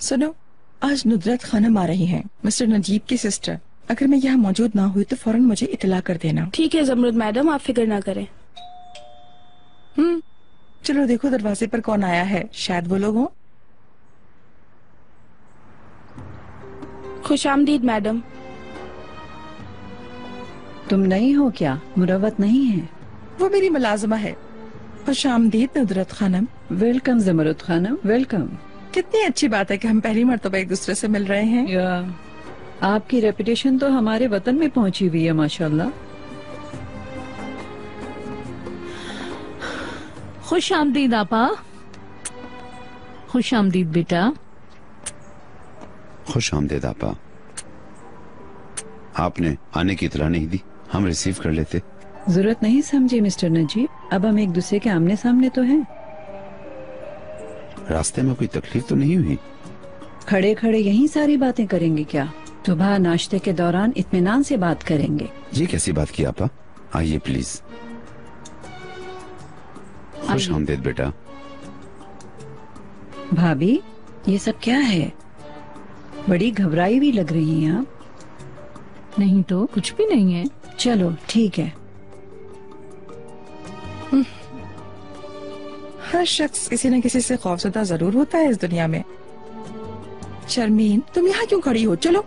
सुनो, आज नुदरत खानम आ रही हैं, मिस्टर नजीब की सिस्टर। अगर मैं यहाँ मौजूद ना हुई तो फौरन मुझे इतला कर देना। ठीक है जमरुद मैडम, आप फिक्र ना करें। चलो देखो दरवाजे पर कौन आया है, शायद वो लोग हों। खुशामदीद मैडम। तुम नहीं हो क्या? मुरवत नहीं है? वो मेरी मुलाजमा है। खुशामदीद नुदरत खानम। Welcome Zamurrad Khanam, welcome. कितनी अच्छी बात है कि हम पहली मर्तबा एक दूसरे से मिल रहे हैं। या आपकी रेपुटेशन तो हमारे वतन में पहुंची हुई है माशाल्लाह। खुश आमदीद आपा। खुश आमदीद बेटा। खुश आमदीद आपा। आपने आने की इतला नहीं दी, हम रिसीव कर लेते। जरूरत नहीं समझी मिस्टर नजीब, अब हम एक दूसरे के आमने सामने तो हैं। रास्ते में कोई तकलीफ तो नहीं हुई? खड़े खड़े यही सारी बातें करेंगे क्या? सुबह नाश्ते के दौरान इत्मीनान से बात करेंगे। ये कैसी बात की आपा? आइए प्लीज। खुश आमदीद बेटा। भाभी, ये सब क्या है? बड़ी घबराई हुई लग रही हैं आप। नहीं तो कुछ भी नहीं है। चलो ठीक है। हर शख्स किसी न किसी से खौफजदा जरूर होता है इस दुनिया में। शर्मीन, तुम यहाँ क्यों खड़ी हो? चलो।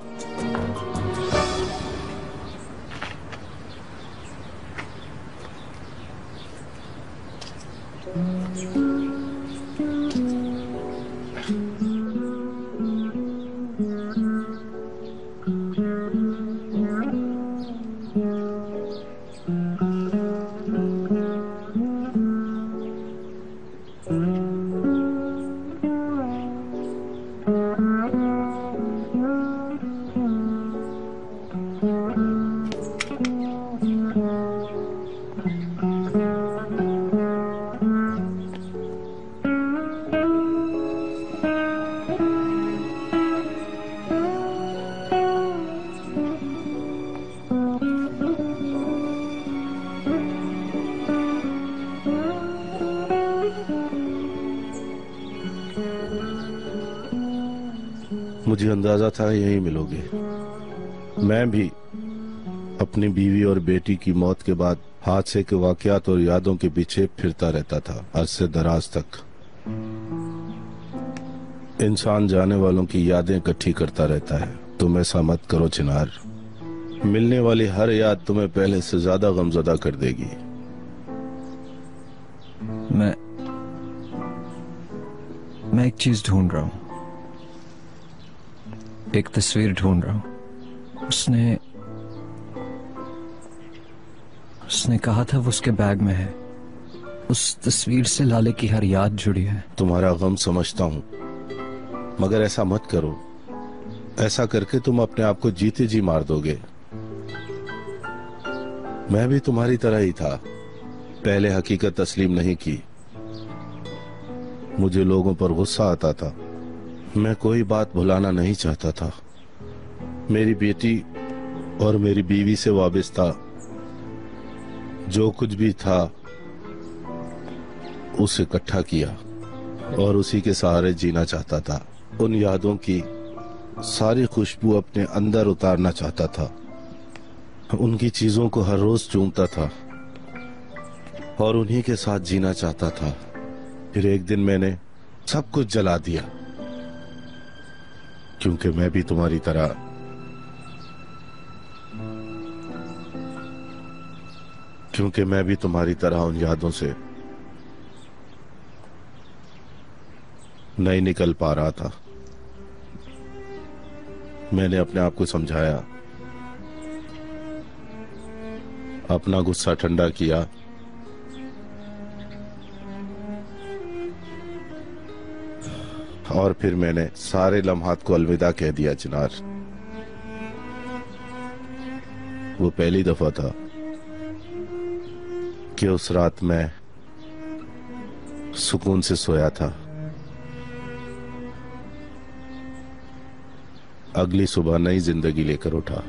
मुझे अंदाजा था यहीं मिलोगे। मैं भी अपनी बीवी और बेटी की मौत के बाद हादसे के वाकयात और यादों के पीछे फिरता रहता था अरसे दराज तक। इंसान जाने वालों की यादें इकट्ठी करता रहता है। तुम ऐसा मत करो चिनार, मिलने वाली हर याद तुम्हें पहले से ज्यादा गमजदा कर देगी। मैं एक चीज ढूंढ रहा हूं, एक तस्वीर ढूंढ रहा हूं। उसने कहा था वो उसके बैग में है। उस तस्वीर से लाले की हर याद जुड़ी है। तुम्हारा गम समझता हूं, मगर ऐसा मत करो। ऐसा करके तुम अपने आप को जीते जी मार दोगे। मैं भी तुम्हारी तरह ही था, पहले हकीकत तस्लीम नहीं की। मुझे लोगों पर गुस्सा आता था। मैं कोई बात भुलाना नहीं चाहता था। मेरी बेटी और मेरी बीवी से वाबिस्ता जो कुछ भी था उसे इकट्ठा किया और उसी के सहारे जीना चाहता था। उन यादों की सारी खुशबू अपने अंदर उतारना चाहता था। उनकी चीजों को हर रोज चूमता था और उन्हीं के साथ जीना चाहता था। फिर एक दिन मैंने सब कुछ जला दिया, क्योंकि मैं भी तुम्हारी तरह उन यादों से नहीं निकल पा रहा था। मैंने अपने आप को समझाया, अपना गुस्सा ठंडा किया और फिर मैंने सारे लम्हात को अलविदा कह दिया। चिनार, वो पहली दफा था कि उस रात मैं सुकून से सोया था। अगली सुबह नई जिंदगी लेकर उठा।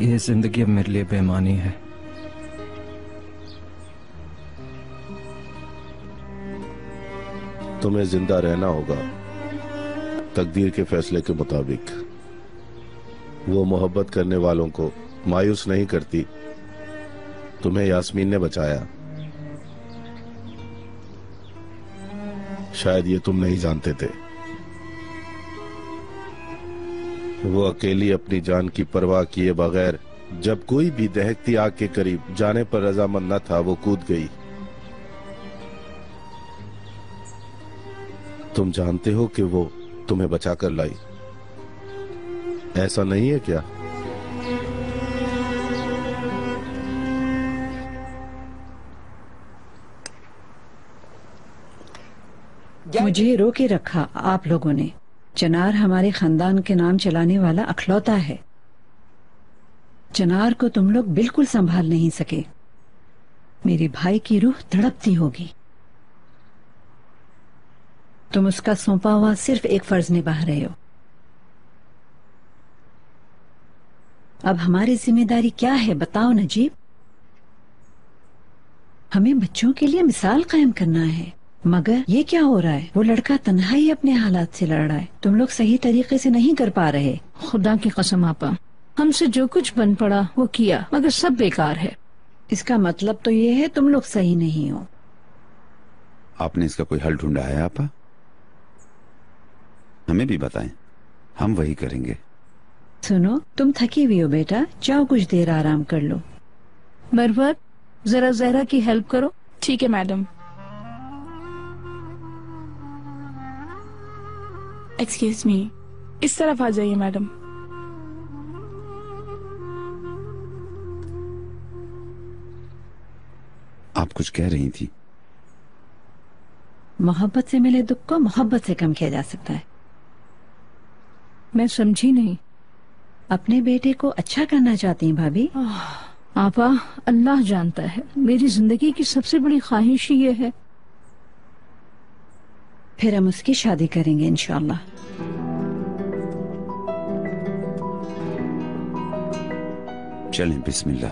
ये जिंदगी अब मेरे लिए बेमानी है। तुम्हें जिंदा रहना होगा तकदीर के फैसले के मुताबिक। वो मोहब्बत करने वालों को मायूस नहीं करती। तुम्हें यास्मीन ने बचाया। शायद ये तुम नहीं जानते थे। वो अकेली अपनी जान की परवाह किए बगैर जब कोई भी दहकती आग के करीब जाने पर रजामंद न था, वो कूद गई। तुम जानते हो कि वो तुम्हें बचाकर लाई। ऐसा नहीं है क्या? मुझे रोके रखा आप लोगों ने। चनार हमारे खानदान के नाम चलाने वाला अखलौता है। चनार को तुम लोग बिल्कुल संभाल नहीं सके। मेरे भाई की रूह तड़पती होगी। तुम उसका सौंपा हुआ सिर्फ एक फर्ज निभा रहे हो। अब हमारी जिम्मेदारी क्या है बताओ नजीब। हमें बच्चों के लिए मिसाल कायम करना है। मगर ये क्या हो रहा है? वो लड़का तन्हा ही अपने हालात से लड़ रहा है। तुम लोग सही तरीके से नहीं कर पा रहे। खुदा की कसम आपा, हमसे जो कुछ बन पड़ा वो किया, मगर सब बेकार है। इसका मतलब तो ये है तुम लोग सही नहीं हो। आपने इसका कोई हल ढूंढा है आपा? हमें भी बताएं, हम वही करेंगे। सुनो, तुम थकी हुई हो बेटा, जाओ कुछ देर आराम कर लो। मरवत, जरा जहरा की हेल्प करो। ठीक है मैडम। एक्सक्यूज मी, इस तरफ आ जाइए मैडम। आप कुछ कह रही थी? मोहब्बत से मिले दुख को मोहब्बत से कम किया जा सकता है। मैं समझी नहीं। अपने बेटे को अच्छा करना चाहती हैं भाभी? आपा, अल्लाह जानता है, मेरी जिंदगी की सबसे बड़ी ख्वाहिश ही ये है। फिर हम उसकी शादी करेंगे इंशाल्लाह। चलें, बिस्मिल्लाह।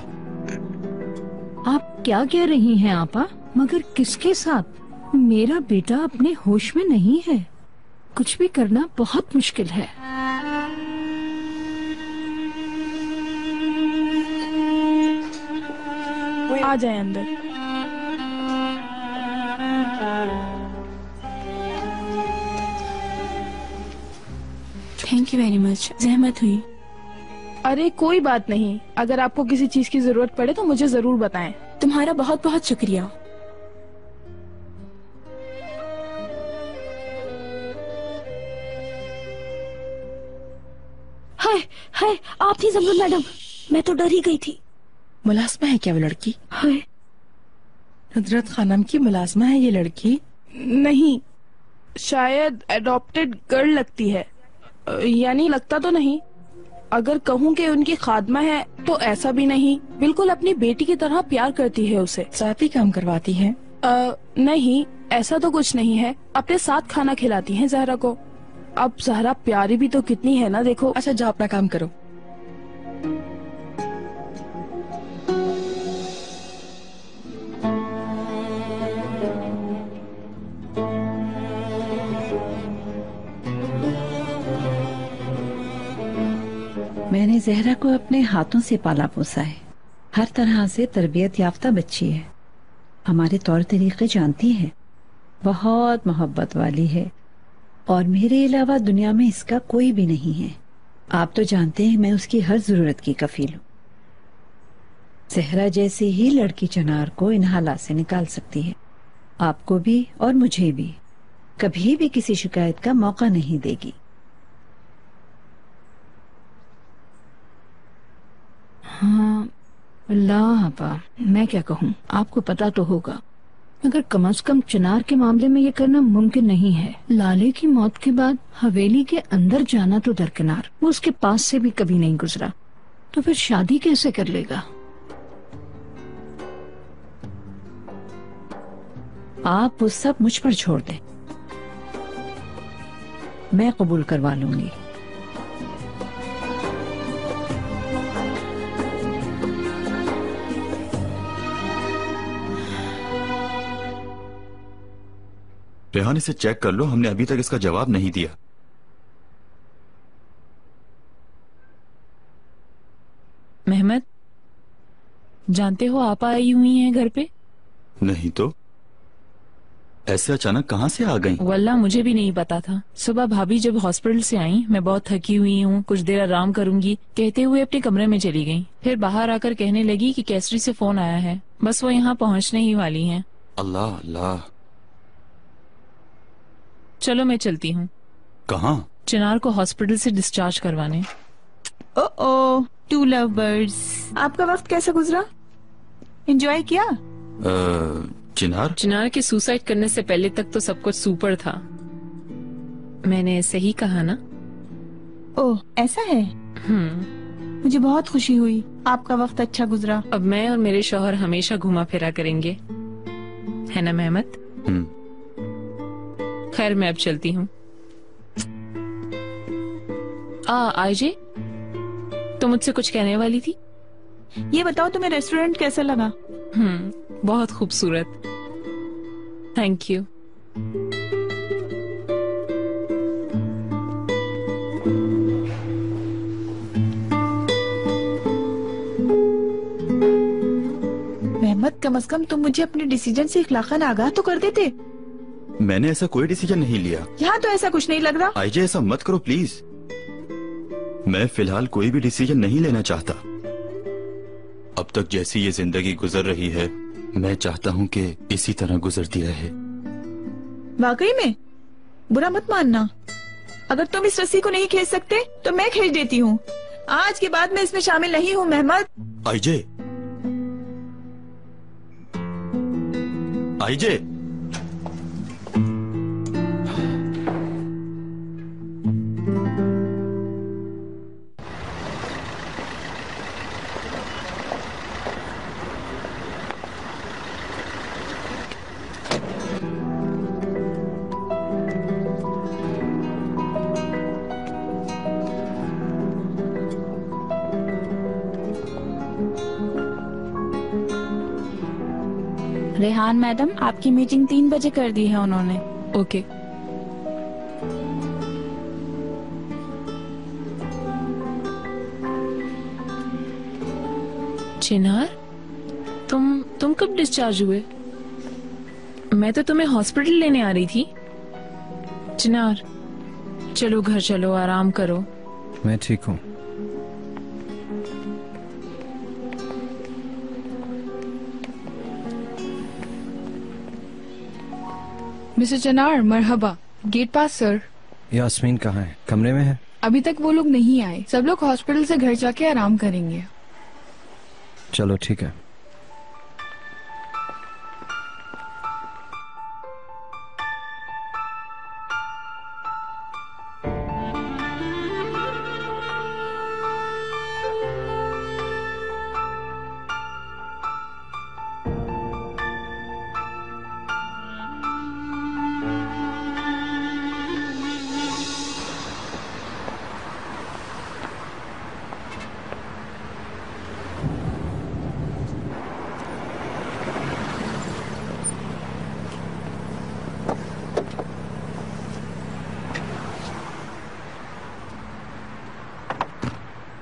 आप क्या कह रही हैं आपा? मगर किसके साथ? मेरा बेटा अपने होश में नहीं है। कुछ भी करना बहुत मुश्किल है। आ जाए अंदर। थैंक यू वेरी मच, जहमत हुई। अरे कोई बात नहीं, अगर आपको किसी चीज की जरूरत पड़े तो मुझे जरूर बताएं। तुम्हारा बहुत बहुत शुक्रिया। हाय हाय, आप थी जमरुन मैडम, मैं तो डर ही गई थी। मुलाजमा है क्या वो लड़की? हाय, नुसरत खानम की मुलाजमा है ये लड़की? नहीं, शायद एडॉप्टेड गर्ल लगती है। यानी लगता तो नहीं। अगर कहूँ कि उनकी खादमा है तो ऐसा भी नहीं। बिल्कुल अपनी बेटी की तरह प्यार करती है उसे। साथ ही काम करवाती है? नहीं, ऐसा तो कुछ नहीं है। अपने साथ खाना खिलाती हैं जहरा को। अब जहरा प्यारी भी तो कितनी है ना, देखो। अच्छा जाओ अपना काम करो। मैंने जहरा को अपने हाथों से पाला पोसा है। हर तरह से तरबियत याफ्ता बच्ची है। हमारे तौर तरीके जानती है। बहुत मोहब्बत वाली है और मेरे अलावा दुनिया में इसका कोई भी नहीं है। आप तो जानते हैं मैं उसकी हर जरूरत की कफील हूँ। जहरा जैसी ही लड़की चनार को इन हालात से निकाल सकती है। आपको भी और मुझे भी कभी भी किसी शिकायत का मौका नहीं देगी। हाँ, अल्लाह आपा, मैं क्या कहूँ, आपको पता तो होगा, मगर कम से कम चनार के मामले में ये करना मुमकिन नहीं है। लाले की मौत के बाद हवेली के अंदर जाना तो दरकिनार, वो उसके पास से भी कभी नहीं गुजरा, तो फिर शादी कैसे कर लेगा? आप वो सब मुझ पर छोड़ दें, मैं कबूल करवा लूंगी। रेहान इसे चेक कर लो, हमने अभी तक इसका जवाब नहीं दिया। मेहमद, जानते हो आपा आई हुई हैं घर पे? नहीं तो ऐसे अचानक कहाँ से आ गई? वल्लाह मुझे भी नहीं पता था। सुबह भाभी जब हॉस्पिटल से आई, मैं बहुत थकी हुई हूँ, कुछ देर आराम करूंगी कहते हुए अपने कमरे में चली गई। फिर बाहर आकर कहने लगी कि केसरी से फोन आया है, बस वो यहाँ पहुँचने ही वाली हैं। अल्लाह अल्लाह। चलो मैं चलती हूँ। कहाँ? चिनार को हॉस्पिटल से डिस्चार्ज करवाने। ओ टू लव बर्ड्स, आपका वक्त कैसा गुजरा? एंजॉय किया? चिनार के सुसाइड करने से पहले तक तो सब कुछ सुपर था। मैंने सही कहा ना? ओह ऐसा है। मुझे बहुत खुशी हुई, आपका वक्त अच्छा गुजरा। अब मैं और मेरे शौहर हमेशा घुमा फिरा करेंगे, है ना मेहमद? खैर मैं अब चलती हूँ। आईजे, तो मुझसे कुछ कहने वाली थी? ये बताओ तुम्हें रेस्टोरेंट कैसा लगा? बहुत खूबसूरत, थैंक यू। मेहमद, कम से कम तुम मुझे अपने डिसीजन से इखलाकन आगाह तो कर देते। मैंने ऐसा कोई डिसीजन नहीं लिया। यहाँ तो ऐसा कुछ नहीं लग रहा। आईजे ऐसा मत करो प्लीज। मैं फिलहाल कोई भी डिसीजन नहीं लेना चाहता। अब तक जैसी ये जिंदगी गुजर रही है, मैं चाहता हूँ कि इसी तरह गुजरती रहे। वाकई में? बुरा मत मानना, अगर तुम इस रस्सी को नहीं खींच सकते तो मैं खींच देती हूँ। आज के बाद मैं इसमें शामिल नहीं हूँ मेहमद। आईजे, आईजे, रेहान मैडम, आपकी मीटिंग 3 बजे कर दी है उन्होंने। ओके। चिनार, तुम कब डिस्चार्ज हुए? मैं तो तुम्हें हॉस्पिटल लेने आ रही थी। चिनार, चलो घर चलो, आराम करो। मैं ठीक हूँ। मिस्टर चिनार, मरहबा। गेट पास सर। यास्मीन कहाँ है? कमरे में है? अभी तक वो लोग नहीं आए, सब लोग हॉस्पिटल से घर जाके आराम करेंगे। चलो ठीक है।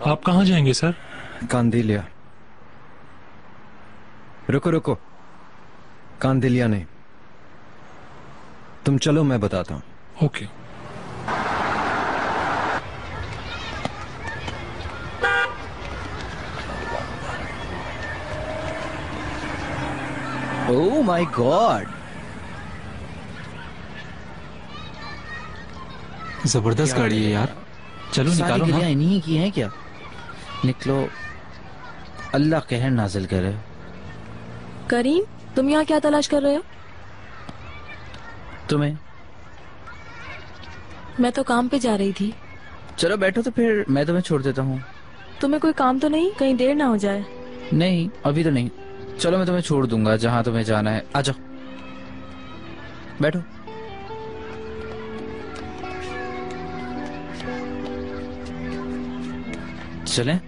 आप कहाँ जाएंगे सर? कांदिलिया। रुको रुको, कांदिलिया नहीं, तुम चलो मैं बताता हूँ। ओके। ओह माय गॉड, जबरदस्त गाड़ी है यार। चलो निकालो ना। इन्हीं की है क्या? निकलो, अल्लाह कहर नाजिल करे। करीम, तुम यहाँ क्या तलाश कर रहे हो? तुम्हें? मैं तो काम पे जा रही थी। चलो बैठो तो फिर मैं तुम्हें छोड़ देता हूँ। तुम्हें कोई काम तो नहीं, कहीं देर ना हो जाए? नहीं अभी तो नहीं। चलो मैं तुम्हें छोड़ दूंगा जहाँ तुम्हें जाना है। आ जाओ, बैठो। चलें?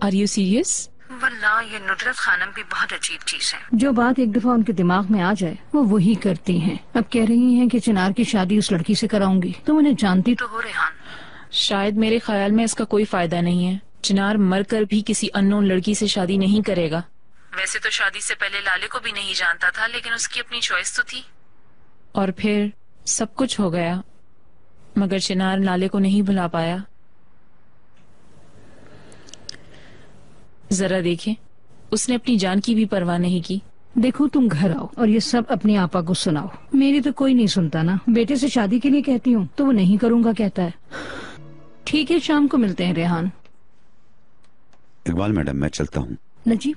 Are you serious? वल्लाह ये नुसरत खानम भी बहुत अजीब चीज है। जो बात एक दफा उनके दिमाग में आ जाए वो वही करती हैं। अब कह रही हैं कि चिनार की शादी उस लड़की से कराऊंगी। तुम उन्हें जानती तो हो रेहान। शायद मेरे ख्याल में इसका कोई फायदा नहीं है। चिनार मरकर भी किसी अननोन लड़की से शादी नहीं करेगा। वैसे तो शादी से पहले लाले को भी नहीं जानता था, लेकिन उसकी अपनी चॉइस तो थी। और फिर सब कुछ हो गया, मगर चिनार लाले को नहीं भुला पाया। जरा देखें, उसने अपनी जान की भी परवाह नहीं की। देखो तुम घर आओ और ये सब अपनी आपा को सुनाओ। मेरी तो कोई नहीं सुनता ना। बेटे से शादी के लिए कहती हूँ तो वो नहीं करूँगा कहता है। ठीक है, शाम को मिलते हैं रेहान। इकबाल मैडम, मैं चलता हूँ। नजीब,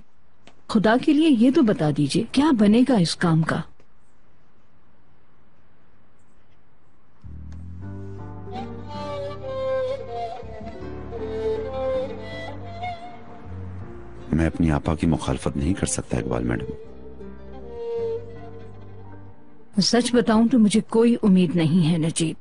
खुदा के लिए ये तो बता दीजिए क्या बनेगा इस काम का। मैं अपनी आपा की मुखालफत नहीं कर सकता इकबाल मैडम। सच बताऊं तो मुझे कोई उम्मीद नहीं है नजीब।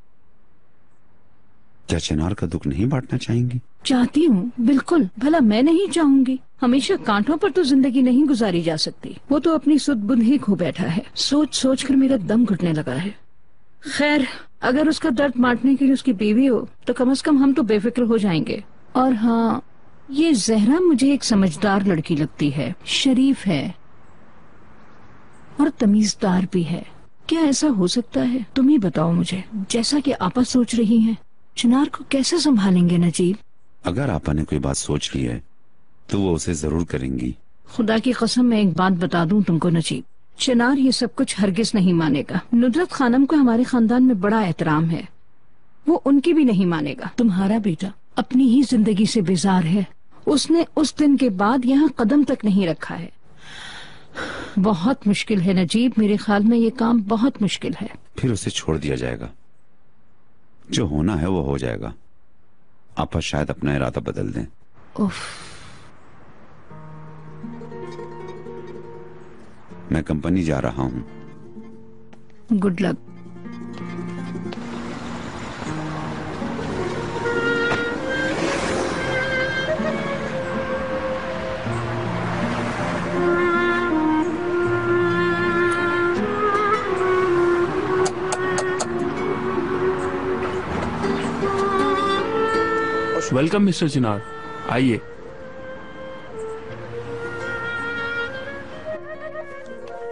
क्या चिनार का दुख नहीं बांटना चाहेंगी? चाहती हूँ, बिल्कुल। भला मैं नहीं चाहूंगी? हमेशा कांटों पर तो जिंदगी नहीं गुजारी जा सकती। वो तो अपनी सुध बुध ही खो बैठा है। सोच सोच कर मेरा दम घुटने लगा है। खैर, अगर उसका दर्द बांटने के लिए उसकी बीवी हो तो कम से कम हम तो बेफिक्र हो जाएंगे। और हाँ, ये जहरा मुझे एक समझदार लड़की लगती है। शरीफ है और तमीजदार भी है। क्या ऐसा हो सकता है? तुम ही बताओ मुझे। जैसा कि आपा सोच रही हैं, चिनार को कैसे संभालेंगे नजीब? अगर आपा ने कोई बात सोच ली है तो वो उसे जरूर करेंगी। खुदा की कसम मैं एक बात बता दूं तुमको नजीब, चिनार ये सब कुछ हरगिज नहीं मानेगा। नुसरत खानम को हमारे खानदान में बड़ा एहतराम है, वो उनकी भी नहीं मानेगा। तुम्हारा बेटा अपनी ही जिंदगी से बेजार है। उसने उस दिन के बाद यहाँ कदम तक नहीं रखा है। बहुत मुश्किल है नजीब, मेरे ख्याल में ये काम बहुत मुश्किल है। फिर उसे छोड़ दिया जाएगा। जो होना है वो हो जाएगा। आपा शायद अपना इरादा बदल दें। उफ। मैं कंपनी जा रहा हूँ। Good luck. वेलकम मिस्टर चिनार, आइए।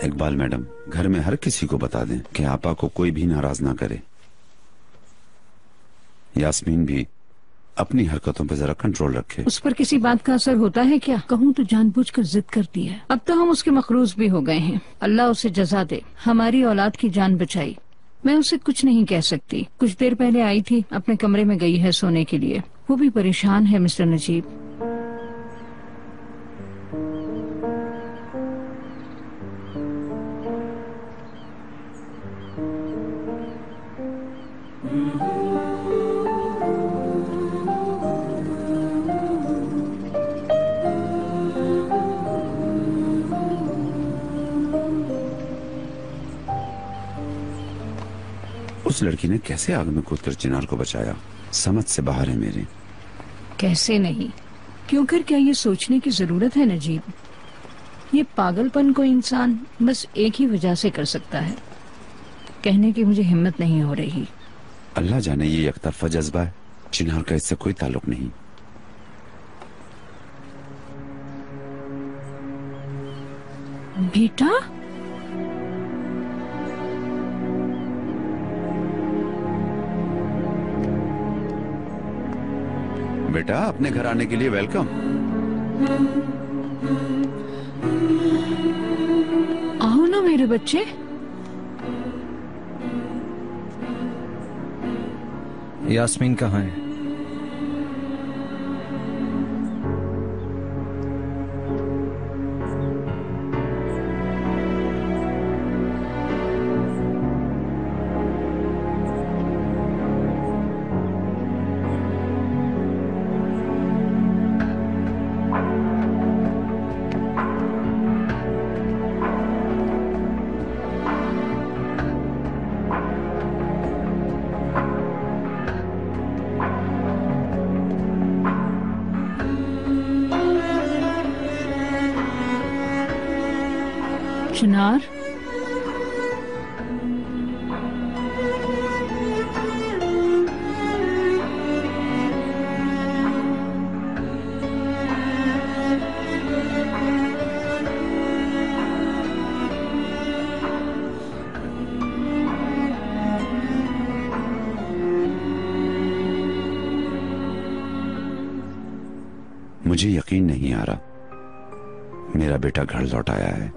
इकबाल मैडम, घर में हर किसी को बता दें कि आपा को कोई भी नाराज ना करे। यास्मीन भी अपनी हरकतों पर जरा कंट्रोल रखे। उस पर किसी बात का असर होता है क्या? कहूँ तो जानबूझकर जिद करती है। अब तो हम उसके मखरूज भी हो गए हैं। अल्लाह उसे जजा दे, हमारी औलाद की जान बचाई। मैं उसे कुछ नहीं कह सकती। कुछ देर पहले आई थी, अपने कमरे में गई है सोने के लिए। वो भी परेशान है मिस्टर नजीब। उस लड़की ने कैसे आग में कूदकर चिनार को बचाया, समझ से बाहर है मेरे। कैसे नहीं, क्यों कर क्या ये सोचने की जरूरत है नजीब? ये पागलपन को इंसान बस एक ही वजह से कर सकता है। कहने की मुझे हिम्मत नहीं हो रही। अल्लाह जाने ये एकतरफा जज्बा है। चिनार का इससे कोई ताल्लुक नहीं। बेटा, बेटा अपने घर आने के लिए वेलकम। आओ ना मेरे बच्चे। यास्मीन कहाँ है? चिनार, मुझे यकीन नहीं आ रहा मेरा बेटा घर लौट आया है।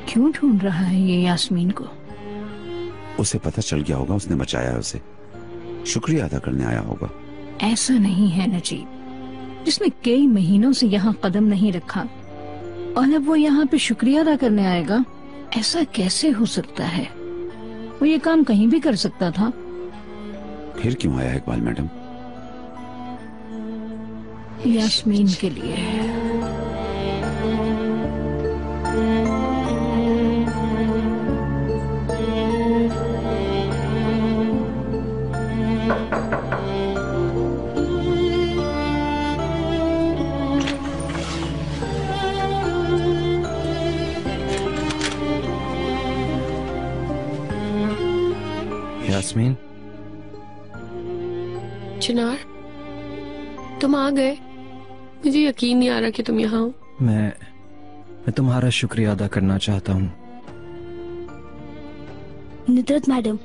क्यों ढूंढ रहा है ये यास्मीन को? उसे पता चल गया होगा, उसने बचाया है उसे, शुक्रिया अदा करने आया होगा। ऐसा नहीं है नजीब, जिसने कई महीनों से यहाँ कदम नहीं रखा और अब वो यहाँ पे शुक्रिया अदा करने आएगा, ऐसा कैसे हो सकता है? वो ये काम कहीं भी कर सकता था। फिर क्यों आया इकबाल मैडम? यास्मीन के लिए। यास्मीन, चिनार, तुम आ गए। मुझे यकीन नहीं आ रहा कि तुम यहाँ हो। मैं तुम्हारा शुक्रिया अदा करना चाहता हूँ। नुदरत मैडम,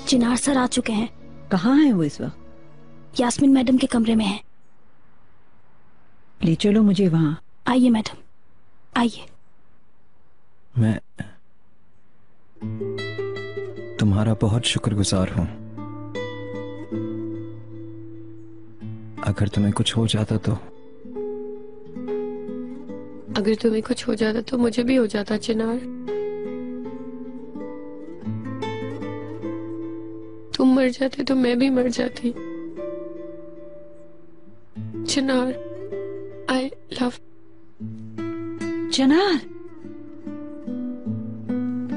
चिनार सर आ चुके हैं। कहाँ है वो इस वक्त? यास्मीन मैडम के कमरे में है। ले चलो मुझे वहाँ। आइए मैडम, आइए। मैं तुम्हारा बहुत शुक्रगुजार हूँ। अगर तुम्हें कुछ हो जाता तो? अगर तुम्हें कुछ हो जाता तो मुझे भी हो जाता चिनार। तुम मर जाते तो मैं भी मर जाती। चिनार, आई लव। चिनार,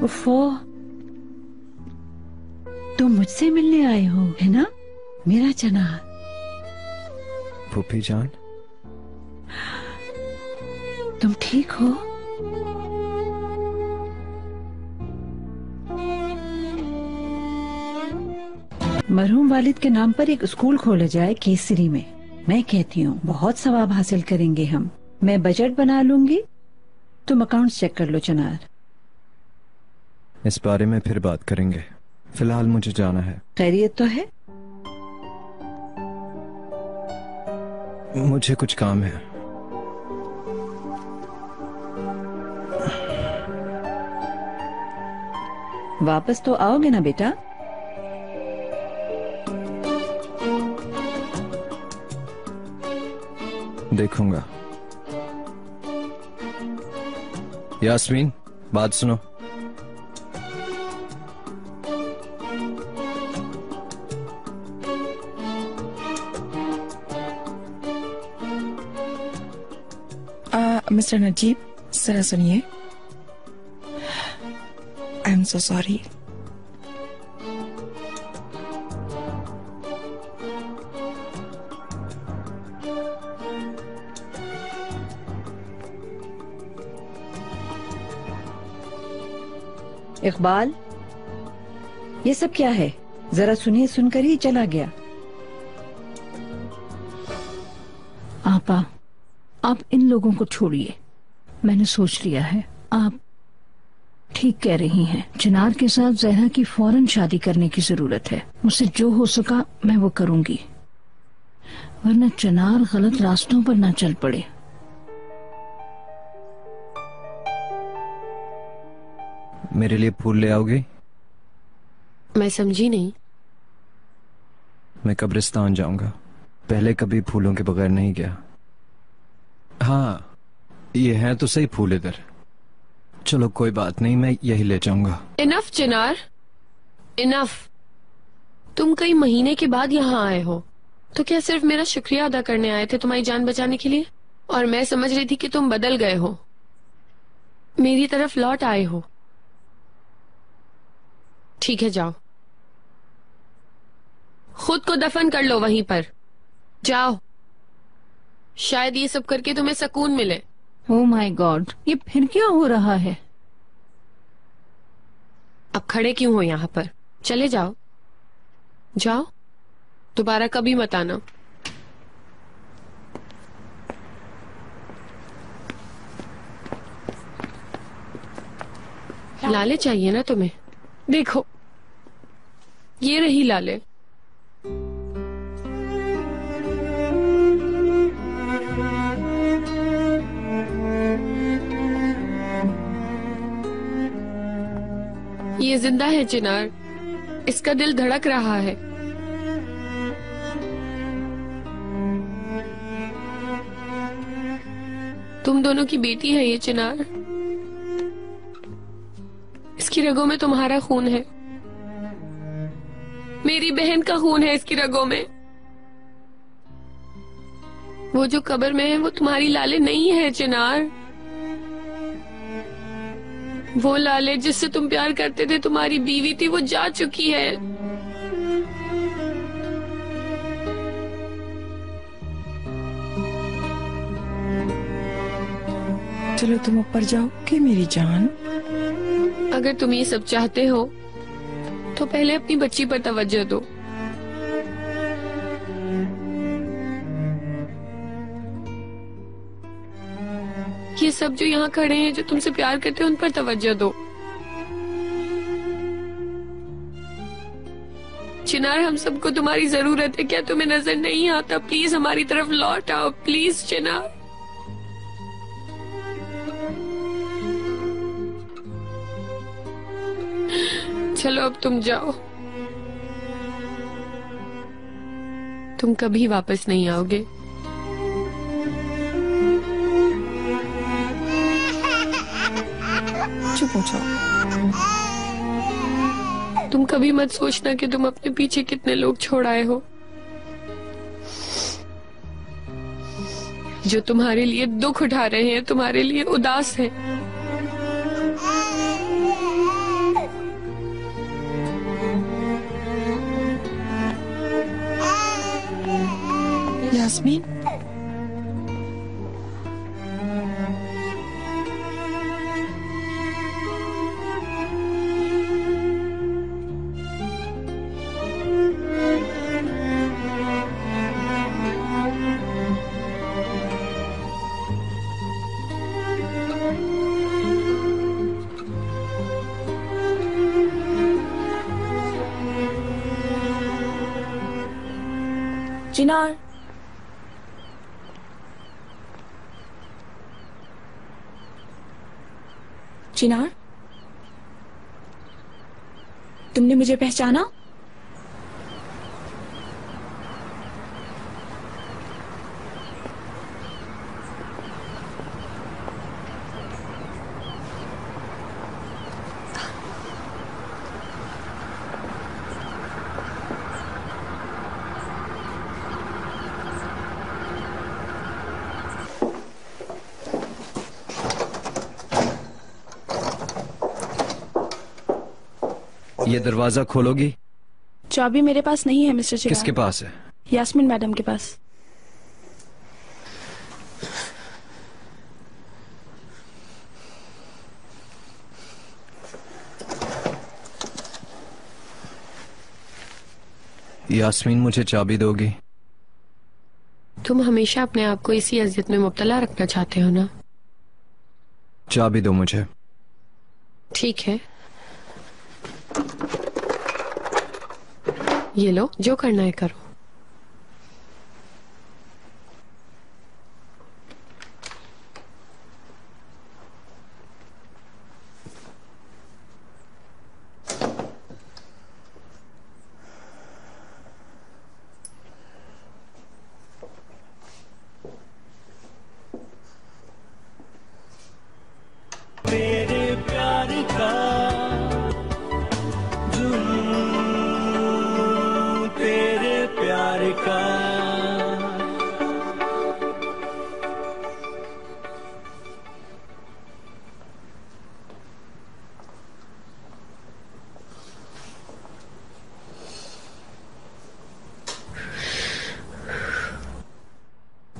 उफ़ो, तुम मुझसे मिलने आए हो, है ना मेरा चिनार? फूफी जान, तुम ठीक हो? मरहूम वालिद के नाम पर एक स्कूल खोला जाए केसरी में। मैं कहती हूँ बहुत सवाब हासिल करेंगे हम। मैं बजट बना लूंगी, तुम अकाउंट्स चेक कर लो चिनार। इस बारे में फिर बात करेंगे, फिलहाल मुझे जाना है। खैरियत तो है? मुझे कुछ काम है। वापस तो आओगे ना बेटा? देखूंगा। यास्मीन, बात सुनो। मिस्टर नजीब, जरा सुनिए। आई एम सो सॉरी। इकबाल, ये सब क्या है? जरा सुनिए, सुनकर ही चला गया। आपा, आप इन लोगों को छोड़िए। मैंने सोच लिया है, आप ठीक कह रही हैं। चिनार के साथ जहरा की फौरन शादी करने की जरूरत है। मुझसे जो हो सका मैं वो करूंगी, वरना चिनार गलत रास्तों पर ना चल पड़े। मेरे लिए फूल ले आओगे? मैं समझी नहीं। मैं कब्रिस्तान जाऊंगा, पहले कभी फूलों के बगैर नहीं गया। हाँ, ये हैं तो सही फूल इधर। चलो कोई बात नहीं, मैं यही ले जाऊंगा। इनफ चिनार, इनफ। तुम कई महीने के बाद यहाँ आए हो, तो क्या सिर्फ मेरा शुक्रिया अदा करने आए थे तुम्हारी जान बचाने के लिए? और मैं समझ रही थी कि तुम बदल गए हो, मेरी तरफ लौट आए हो। ठीक है, जाओ, खुद को दफन कर लो वहीं पर। जाओ, शायद ये सब करके तुम्हें सुकून मिले। ओह माय गॉड, ये फिर क्या हो रहा है? अब खड़े क्यों हो यहाँ पर? चले जाओ, जाओ, दोबारा कभी मत आना। लाले चाहिए ना तुम्हें? देखो, ये रही लाले। ये जिंदा है चिनार, इसका दिल धड़क रहा है। तुम दोनों की बेटी है ये चिनार, इसकी रगों में तुम्हारा खून है, मेरी बहन का खून है इसकी रगों में। वो जो कब्र में है वो तुम्हारी लाले नहीं है चिनार। वो लाले जिससे तुम प्यार करते थे, तुम्हारी बीवी थी, वो जा चुकी है। चलो तुम ऊपर जाओ कि मेरी जान। अगर तुम ये सब चाहते हो तो पहले अपनी बच्ची पर तवज्जो दो। ये सब जो यहाँ खड़े हैं, जो तुमसे प्यार करते हैं, उन पर तवज्जो दो। चिनार, हम सबको तुम्हारी जरूरत है, क्या तुम्हें नजर नहीं आता? प्लीज हमारी तरफ लौट आओ, प्लीज चिनार। चलो अब तुम जाओ, तुम कभी वापस नहीं आओगे। चुप हो जाओ। तुम कभी मत सोचना कि तुम अपने पीछे कितने लोग छोड़ आए हो, जो तुम्हारे लिए दुख उठा रहे हैं, तुम्हारे लिए उदास है। यास्मीन, चिनार, चिनार, तुमने मुझे पहचाना? ये दरवाजा खोलोगी? चाबी मेरे पास नहीं है मिस्टर चिराग। किसके पास है? यास्मीन मैडम के पास। यास्मीन, मुझे चाबी दोगी? तुम हमेशा अपने आप को इसी अजियत में मुब्तला रखना चाहते हो ना? चाबी दो मुझे। ठीक है, ये लो, जो करना है करो।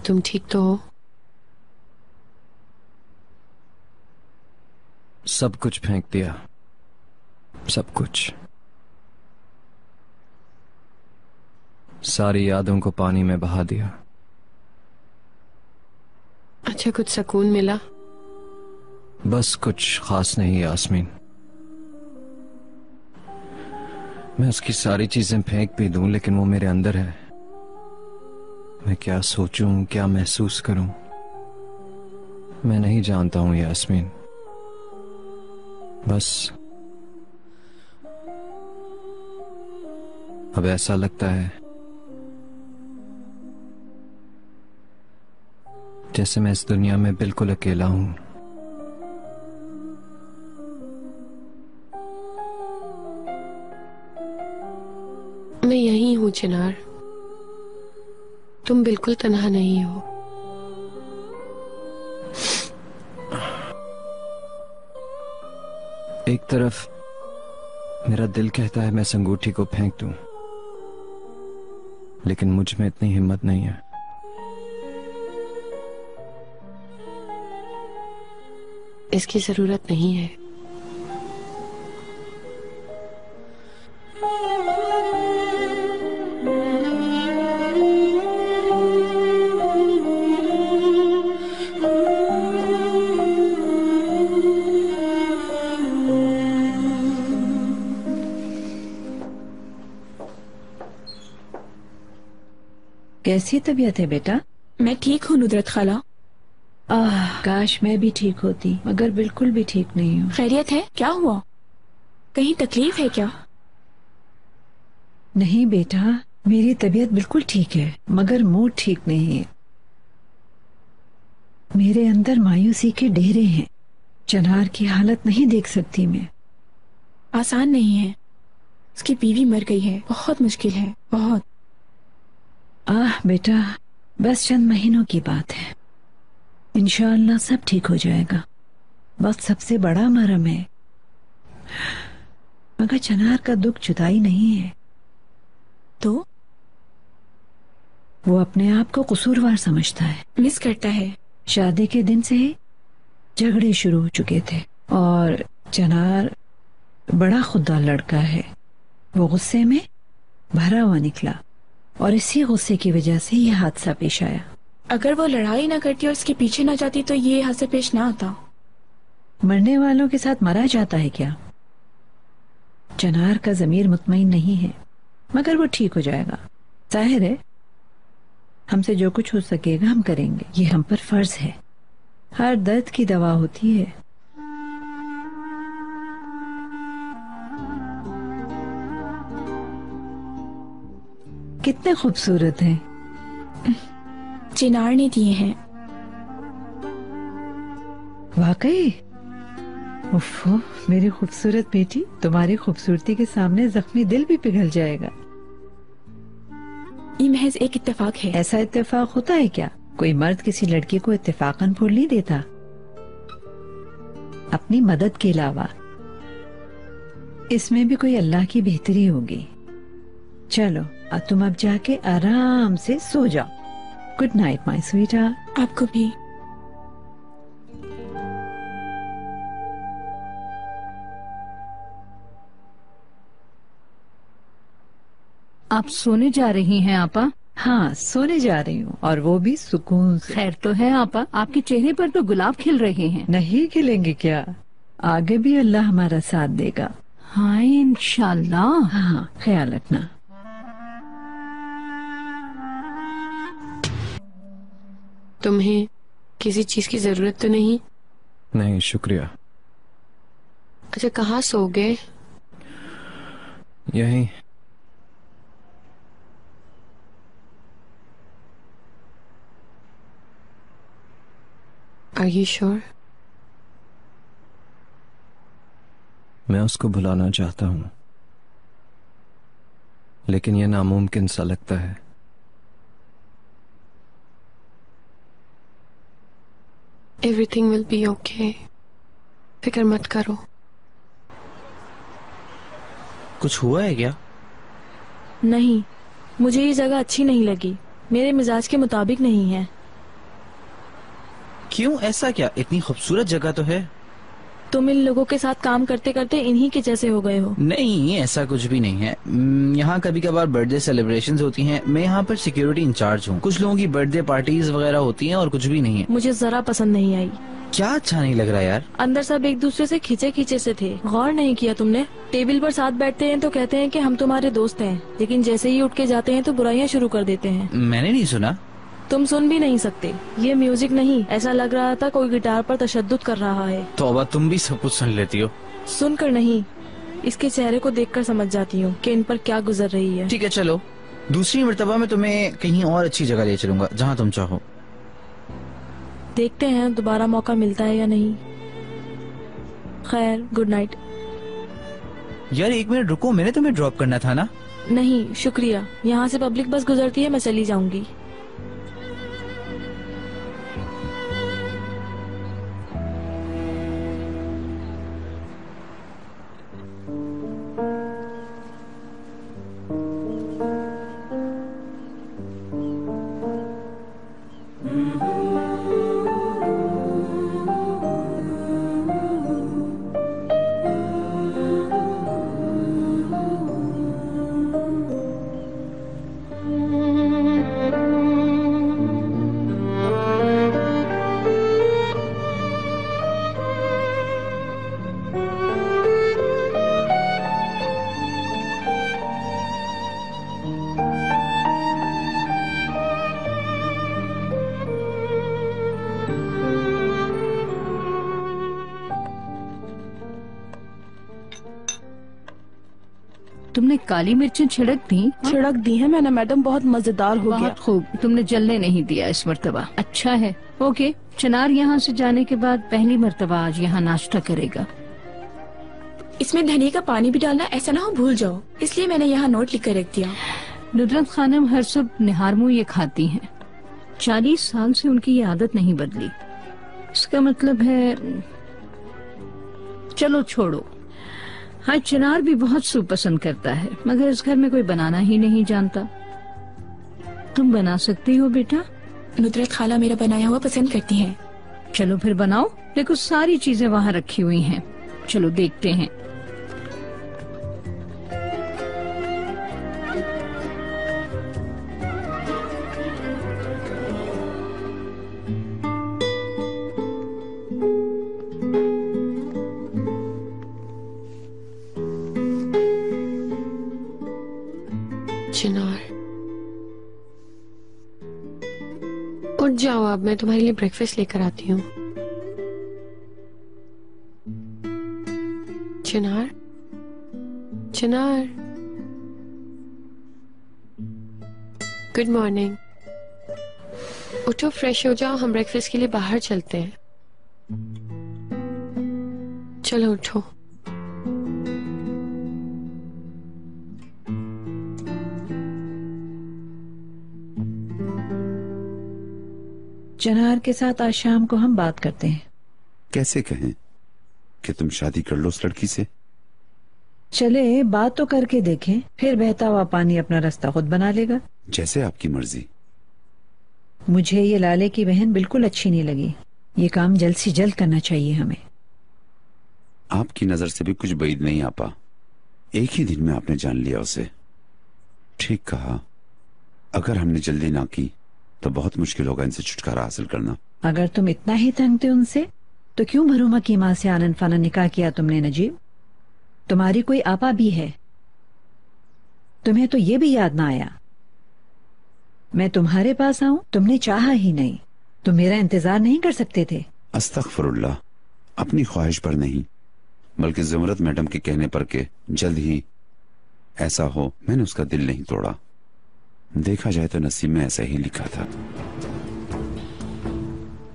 तुम ठीक तो हो? सब कुछ फेंक दिया, सब कुछ। सारी यादों को पानी में बहा दिया। अच्छा, कुछ सुकून मिला? बस कुछ खास नहीं यास्मीन। मैं उसकी सारी चीजें फेंक भी दूं, लेकिन वो मेरे अंदर है। मैं क्या सोचूं, क्या महसूस करूं, मैं नहीं जानता हूं यास्मीन। बस अब ऐसा लगता है जैसे मैं इस दुनिया में बिल्कुल अकेला हूं। मैं यही हूं चिनार, तुम बिल्कुल तन्हा नहीं हो। एक तरफ मेरा दिल कहता है मैं इस अंगूठी को फेंक दूं, लेकिन मुझ में इतनी हिम्मत नहीं है। इसकी जरूरत नहीं है। कैसी तबीयत है बेटा? मैं ठीक हूँ नुदरत खाला। काश मैं भी ठीक होती, मगर बिल्कुल भी ठीक नहीं हूँ। खैरियत है? क्या हुआ? कहीं तकलीफ है क्या? नहीं बेटा, मेरी तबीयत बिल्कुल ठीक है, मगर मूड ठीक नहीं है। मेरे अंदर मायूसी के डेरे हैं। चिनार की हालत नहीं देख सकती मैं। आसान नहीं है, उसकी बीवी मर गई है, बहुत मुश्किल है, बहुत। बेटा, बस चंद महीनों की बात है, इंशाअल्लाह सब ठीक हो जाएगा। वक्त सबसे बड़ा मरहम है, मगर चिनार का दुख जुदाई नहीं है। तो वो अपने आप को कसूरवार समझता है, मिस करता है। शादी के दिन से ही झगड़े शुरू हो चुके थे और चिनार बड़ा खुददार लड़का है। वो गुस्से में भरा हुआ निकला और इसी गुस्से की वजह से ये हादसा पेश आया। अगर वो लड़ाई ना करती और इसके पीछे ना जाती तो ये हादसा पेश ना आता। मरने वालों के साथ मरा जाता है क्या? चिनार का ज़मीर मुतमईन नहीं है, मगर वो ठीक हो जाएगा। जाहिर है हमसे जो कुछ हो सकेगा हम करेंगे, ये हम पर फर्ज है। हर दर्द की दवा होती है। कितने खूबसूरत हैं। चिनार ने दिए हैं। वाकई? उफ़ो, मेरी खूबसूरत बेटी, तुम्हारी खूबसूरती के सामने जख्मी दिल भी पिघल जाएगा। ये महज एक इत्तेफाक है। ऐसा इत्तेफाक होता है क्या? कोई मर्द किसी लड़की को इत्तेफाकन फूल नहीं देता, अपनी मदद के अलावा। इसमें भी कोई अल्लाह की बेहतरी होगी। चलो तुम अब जाके आराम से सो जाओ। Good night my sweetheart. आपको भी। आप सोने जा रही हैं आपा? हाँ, सोने जा रही हूँ, और वो भी सुकून से। खैर तो है आपा, आपके चेहरे पर तो गुलाब खिल रहे हैं। नहीं खिलेंगे क्या? आगे भी अल्लाह हमारा साथ देगा। हाँ इंशाल्लाह। हाँ, ख्याल रखना। तुम्हें किसी चीज की जरूरत तो नहीं? नहीं, शुक्रिया। अच्छा, कहाँ सोओगे? यहीं। Are you sure? मैं उसको भुलाना चाहता हूँ, लेकिन यह नामुमकिन सा लगता है। Everything will be okay. फिक्र मत करो। कुछ हुआ है क्या? नहीं, मुझे ये जगह अच्छी नहीं लगी, मेरे मिजाज के मुताबिक नहीं है। क्यों, ऐसा क्या? इतनी खूबसूरत जगह तो है। तुम इन लोगों के साथ काम करते करते इन्हीं के जैसे हो गए हो। नहीं, ऐसा कुछ भी नहीं है। यहाँ कभी कभार बर्थडे सेलिब्रेशंस होती हैं। मैं यहाँ पर सिक्योरिटी इंचार्ज हूँ। कुछ लोगों की बर्थडे पार्टीज वगैरह होती हैं और कुछ भी नहीं है। मुझे जरा पसंद नहीं आई। क्या अच्छा नहीं लग रहा यार? अंदर सब एक दूसरे से खींचे खींचे से थे। गौर नहीं किया तुमने? टेबल पर साथ बैठते हैं तो कहते हैं कि हम तुम्हारे दोस्त हैं, लेकिन जैसे ही उठ के जाते हैं तो बुराइयां शुरू कर देते हैं। मैंने नहीं सुना। तुम सुन भी नहीं सकते। ये म्यूजिक नहीं, ऐसा लग रहा था कोई गिटार पर तशद्दुद कर रहा है। तौबा, तुम भी सब कुछ सुन लेती हो। सुनकर नहीं, इसके चेहरे को देखकर समझ जाती हूँ कि इन पर क्या गुजर रही है। ठीक है, चलो दूसरी मर्तबा में तुम्हें कहीं और अच्छी जगह ले चलूंगा, जहाँ तुम चाहो। देखते हैं दोबारा मौका मिलता है या नहीं। खैर, गुड नाइट। यार 1 मिनट रुको, मैंने तुम्हें ड्रॉप करना था ना। नहीं शुक्रिया, यहाँ से पब्लिक बस गुजरती है, मैं चली जाऊंगी। तुमने काली मिर्चें छिड़क दी? छिड़क दी है मैंने मैडम, बहुत मजेदार हो गया। बहुत खूब, तुमने जलने नहीं दिया इस मर्तबा। अच्छा है। ओके, चिनार यहाँ से जाने के बाद पहली मर्तबा आज यहाँ नाश्ता करेगा। इसमें धनिया का पानी भी डालना, ऐसा ना हो भूल जाओ, इसलिए मैंने यहाँ नोट लिख कर रख दिया। नुसरत खानम हर सुबह निहारमू ये खाती हैं। 40 साल से उनकी ये आदत नहीं बदली। इसका मतलब है, चलो छोड़ो। हाँ, चिनार भी बहुत सूप पसंद करता है, मगर इस घर में कोई बनाना ही नहीं जानता। तुम बना सकती हो बेटा? नुसरत खाला मेरा बनाया हुआ पसंद करती हैं। चलो फिर बनाओ। देखो सारी चीजें वहाँ रखी हुई हैं, चलो देखते हैं। चिनार, उठ जाओ, अब मैं तुम्हारे लिए ब्रेकफास्ट लेकर आती हूँ। चिनार, चिनार, गुड मॉर्निंग। उठो, फ्रेश हो जाओ, हम ब्रेकफास्ट के लिए बाहर चलते हैं। चलो उठो। चिनार के साथ आज शाम को हम बात करते हैं। कैसे कहें कि तुम शादी कर लो उस लड़की से? चले बात तो करके देखें, फिर बहता हुआ पानी अपना रास्ता खुद बना लेगा। जैसे आपकी मर्जी। मुझे ये लाले की बहन बिल्कुल अच्छी नहीं लगी। ये काम जल्द से जल्द करना चाहिए हमें। आपकी नजर से भी कुछ बैद नहीं आपा। एक ही दिन में आपने जान लिया उसे। ठीक कहा, अगर हमने जल्दी ना की तो बहुत मुश्किल होगा इनसे छुटकारा हासिल करना। अगर तुम इतना ही तंग थे उनसे तो क्यों भरूमा की माँ से आनन फानन निकाह किया तुमने नजीब? तुम्हारी कोई आपा भी है, तुम्हें तो ये भी याद ना आया। मैं तुम्हारे पास आऊं, तुमने चाहा ही नहीं। तुम मेरा इंतजार नहीं कर सकते थे? अस्तगफिरुल्लाह, अपनी ख्वाहिश पर नहीं बल्कि ज़ुमरत मैडम के कहने पर के जल्द ही ऐसा हो, मैंने उसका दिल नहीं तोड़ा। देखा जाए तो नसीब में ऐसा ही लिखा था।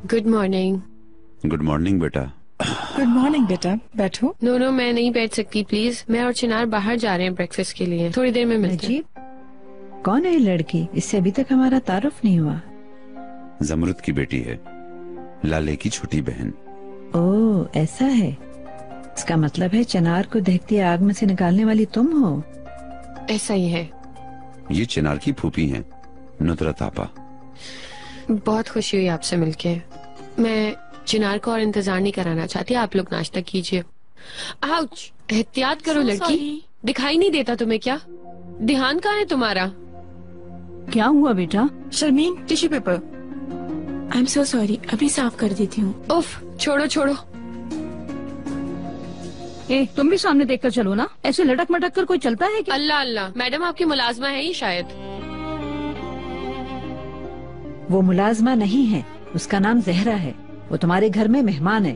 Good morning. गुड मॉर्निंग बेटा। गुड मॉर्निंग बेटा, बैठो। नो नो, मैं नहीं बैठ सकती प्लीज। मैं और चिनार बाहर जा रहे हैं ब्रेकफास्ट के लिए, थोड़ी देर में मिलते हैं। कौन है ये लड़की? इससे अभी तक हमारा तारुफ नहीं हुआ। ज़मरुद की बेटी है, लाले की छोटी बहन। ओह ऐसा है। इसका मतलब है चिनार को दहकती आग में से निकालने वाली तुम हो? ऐसा ही है। ये चिनार की फूफी हैं, नुसरत आपा। बहुत खुशी हुई आपसे मिलके। मैं चिनार को और इंतजार नहीं कराना चाहती, आप लोग नाश्ता कीजिए। आउच, एहतियात करो लड़की, दिखाई नहीं देता तुम्हें क्या? ध्यान कहाँ है तुम्हारा? क्या हुआ बेटा? Sharmeen, tissue paper. I am so sorry, अभी साफ कर देती हूँ। उफ, छोड़ो छोड़ो। ए, तुम भी सामने देखकर चलो ना, ऐसे लटक मटक कर कोई चलता है क्या? अल्लाह अल्लाह, मैडम आपकी मुलाजमा है ही शायद। वो मुलाजमा नहीं है, उसका नाम जहरा है। वो तुम्हारे घर में मेहमान है।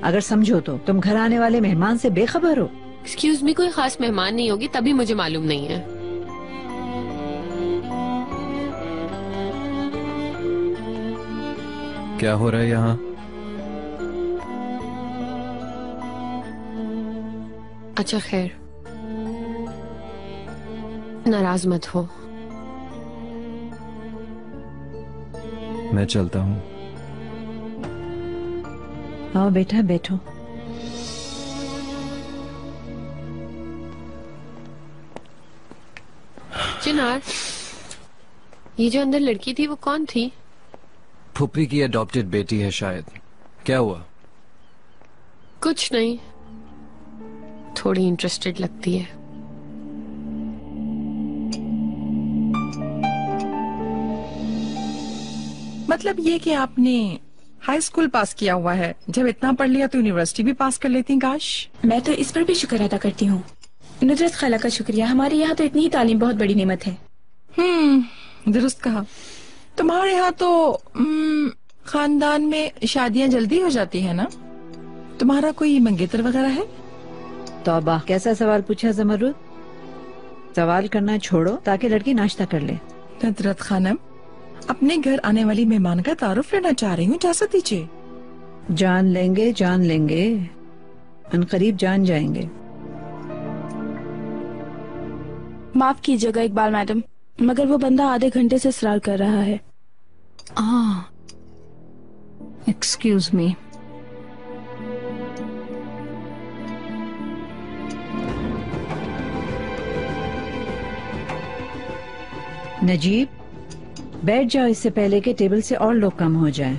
अगर समझो तो तुम घर आने वाले मेहमान से बेखबर हो। एक्सक्यूज मी, कोई खास मेहमान नहीं होगी तभी मुझे मालूम नहीं है। क्या हो रहा है यहाँ? अच्छा खैर, नाराज मत हो। मैं चलता हूँ। आओ बेटा, बैठो। चिनार, ये जो अंदर लड़की थी वो कौन थी? फुप्पी की अडॉप्टेड बेटी है शायद। क्या हुआ? कुछ नहीं, थोड़ी इंटरेस्टेड लगती है। मतलब ये कि आपने हाई स्कूल पास किया हुआ है, जब इतना पढ़ लिया तो यूनिवर्सिटी भी पास कर लेती। काश। मैं तो इस पर भी शुक्र अदा करती हूँ। नुजरत खाला का शुक्रिया, हमारे यहाँ तो इतनी ही तालीम बहुत बड़ी नेमत है। दुरुस्त कहा। तुम्हारे यहाँ तो खानदान में शादियाँ जल्दी हो जाती है ना? तुम्हारा कोई मंगेतर वगैरह है? तौबा, कैसा सवाल पूछा ज़मरुद। सवाल करना छोड़ो ताकि लड़की नाश्ता कर ले। नुजरत खानम, अपने घर आने वाली मेहमान का तारुफ लेना चाह रही हूँ, इजाज़त दीजिए। जान लेंगे, जान लेंगे, अनकरीब जान जाएंगे। माफ कीजिएगा इकबाल मैडम, मगर वो बंदा आधे घंटे से इसरार कर रहा है। Excuse me. नजीब, बैठ जाओ इससे पहले कि टेबल से और लोग कम हो जाएं।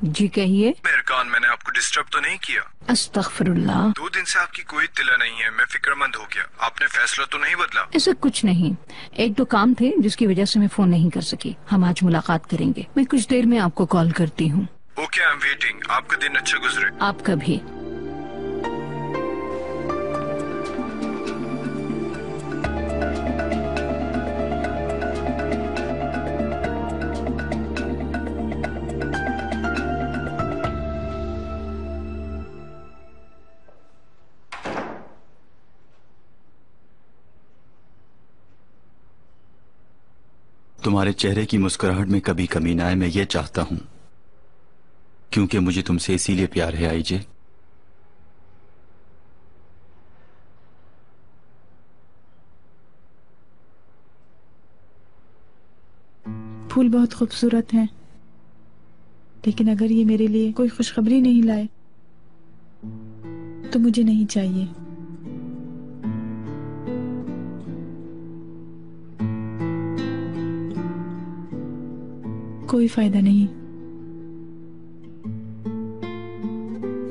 जी कहिए। मेहरखान, मैंने आपको डिस्टर्ब तो नहीं किया? अस्तगफिरुल्लाह। 2 दिन से आपकी कोई तिला नहीं है, मैं फिक्रमंद हो गया। आपने फैसला तो नहीं बदला? ऐसा कुछ नहीं, एक दो काम थे जिसकी वजह से मैं फोन नहीं कर सकी। हम आज मुलाकात करेंगे, मैं कुछ देर में आपको कॉल करती हूँ। Okay, I am waiting. आपका दिन अच्छा गुजरे। आपका भी। तुम्हारे चेहरे की मुस्कुराहट में कभी कमी ना आए, मैं ये चाहता हूं, क्योंकि मुझे तुमसे इसीलिए प्यार है। आईजे, फूल बहुत खूबसूरत हैं, लेकिन अगर ये मेरे लिए कोई खुशखबरी नहीं लाए तो मुझे नहीं चाहिए। कोई फायदा नहीं।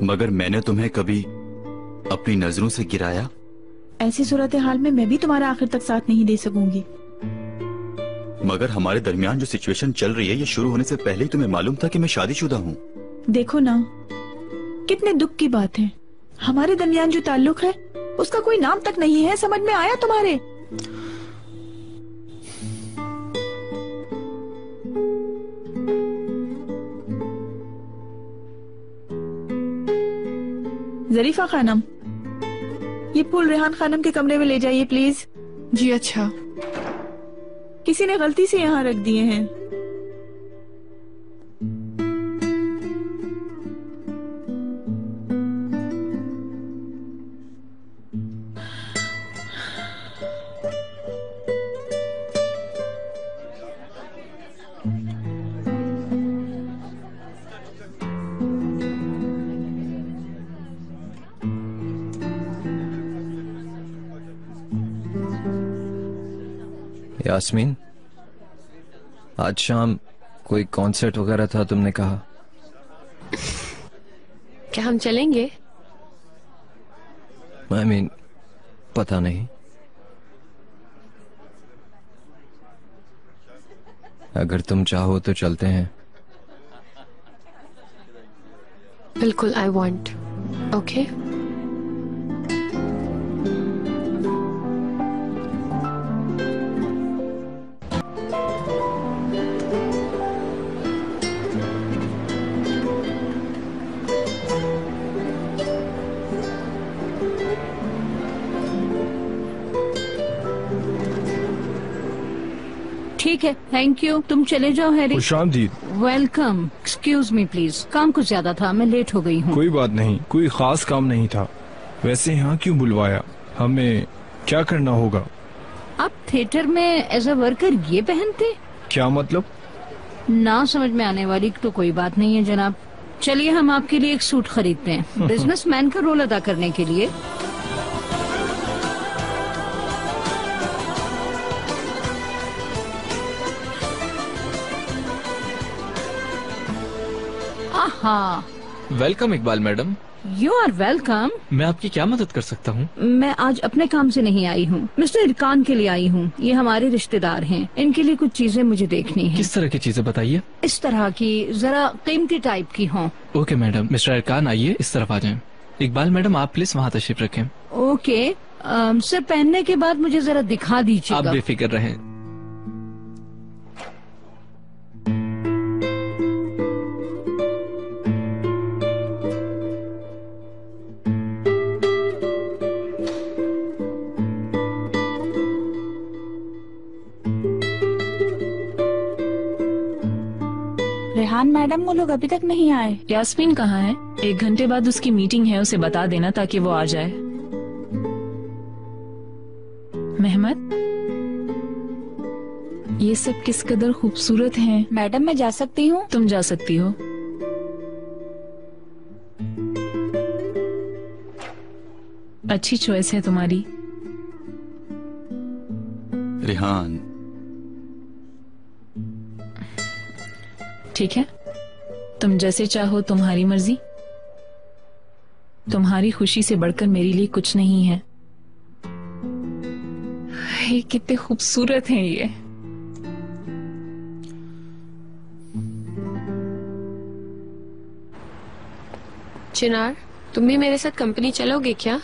मगर मैंने तुम्हें कभी अपनी नजरों से गिराया? ऐसी सूरत हाल में मैं भी तुम्हारा आखिर तक साथ नहीं दे सकूंगी। मगर हमारे दरमियान जो सिचुएशन चल रही है, ये शुरू होने से पहले ही तुम्हें मालूम था कि मैं शादीशुदा हूँ। देखो ना, कितने दुख की बात है। हमारे दरमियान जो ताल्लुक है उसका कोई नाम तक नहीं है। समझ में आया तुम्हारे? जरीफा खानम, ये फूल रेहान खानम के कमरे में ले जाइए प्लीज। जी अच्छा। किसी ने गलती से यहाँ रख दिए हैं। यास्मीन, आज शाम कोई कॉन्सर्ट वगैरह था तुमने कहा। क्या हम चलेंगे? I mean, पता नहीं। अगर तुम चाहो तो चलते हैं। बिल्कुल, I want. Okay? ठीक है, थैंक यू। तुम चले जाओ हैरी। खुशामदीद। वेलकम। एक्सक्यूज मी प्लीज, काम कुछ ज्यादा था, मैं लेट हो गई हूँ। कोई बात नहीं, कोई खास काम नहीं था। वैसे यहाँ क्यों बुलवाया? हमें क्या करना होगा? आप थिएटर में एज अ वर्कर ये पहनते? क्या मतलब? ना समझ में आने वाली तो कोई बात नहीं है जनाब। चलिए हम आपके लिए एक सूट खरीदते हैं बिजनेसमैन का रोल अदा करने के लिए। हाँ, welcome Iqbal madam. You are welcome. मैं आपकी क्या मदद कर सकता हूँ? मैं आज अपने काम से नहीं आई हूँ, मिस्टर इरकान के लिए आई हूँ। ये हमारे रिश्तेदार हैं, इनके लिए कुछ चीजें मुझे देखनी हैं। किस तरह की चीजें बताइए? इस तरह की, जरा कीमती टाइप की हों। ओके मैडम, मिस्टर इरकान आइए इस तरफ आ जाएं। इकबाल मैडम आप प्लीज वहाँ तशरीफ रखें। ओके सर, पहनने के बाद मुझे जरा दिखा दीजिएगा। आप बेफिक्र रहें। रेहान मैडम, वो लोग अभी तक नहीं आए। यास्मीन कहाँ है? 1 घंटे बाद उसकी मीटिंग है, उसे बता देना ताकि वो आ जाए। मेहमत, ये सब किस कदर खूबसूरत हैं। मैडम मैं जा सकती हूँ? तुम जा सकती हो। अच्छी चॉइस है तुम्हारी। रेहान, ठीक है, तुम जैसे चाहो, तुम्हारी मर्जी। तुम्हारी खुशी से बढ़कर मेरे लिए कुछ नहीं है। ये कितने खूबसूरत हैं ये। चिनार, तुम भी मेरे साथ कंपनी चलोगे क्या?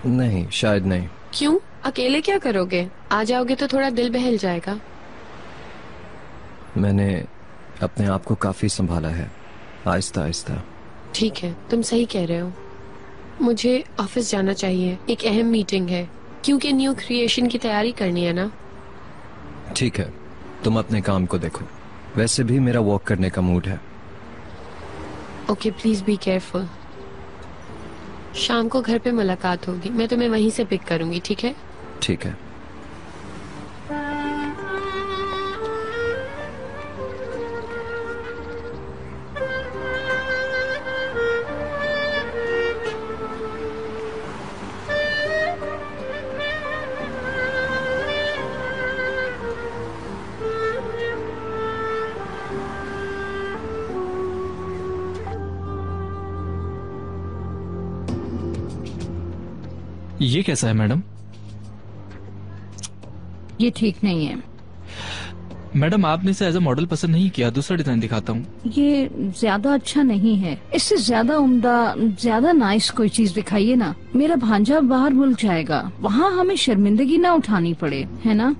नहीं, शायद नहीं। क्यों? अकेले क्या करोगे? आ जाओगे तो थोड़ा दिल बहल जाएगा। मैंने अपने आप को काफी संभाला है, आहिस्ता आहिस्ता। ठीक है, तुम सही कह रहे हो। मुझे ऑफिस जाना चाहिए, एक अहम मीटिंग है, क्योंकि न्यू क्रिएशन की तैयारी करनी है ना। ठीक है, तुम अपने काम को देखो। वैसे भी मेरा वॉक करने का मूड है। Okay, please be careful. शाम को घर पे मुलाकात होगी, मैं तुम्हें वहीं से पिक करूंगी, ठीक है? ठीक है। ये कैसा है मैडम? ये ठीक नहीं है। मैडम आपने इसे एज अ मॉडल पसंद नहीं किया, दूसरा डिजाइन दिखाता हूँ। ये ज्यादा अच्छा नहीं है, इससे ज्यादा उम्दा, ज्यादा नाइस कोई चीज दिखाइए ना। मेरा भांजा बाहर मुल्क जाएगा, वहाँ हमें शर्मिंदगी ना उठानी पड़े, है ना?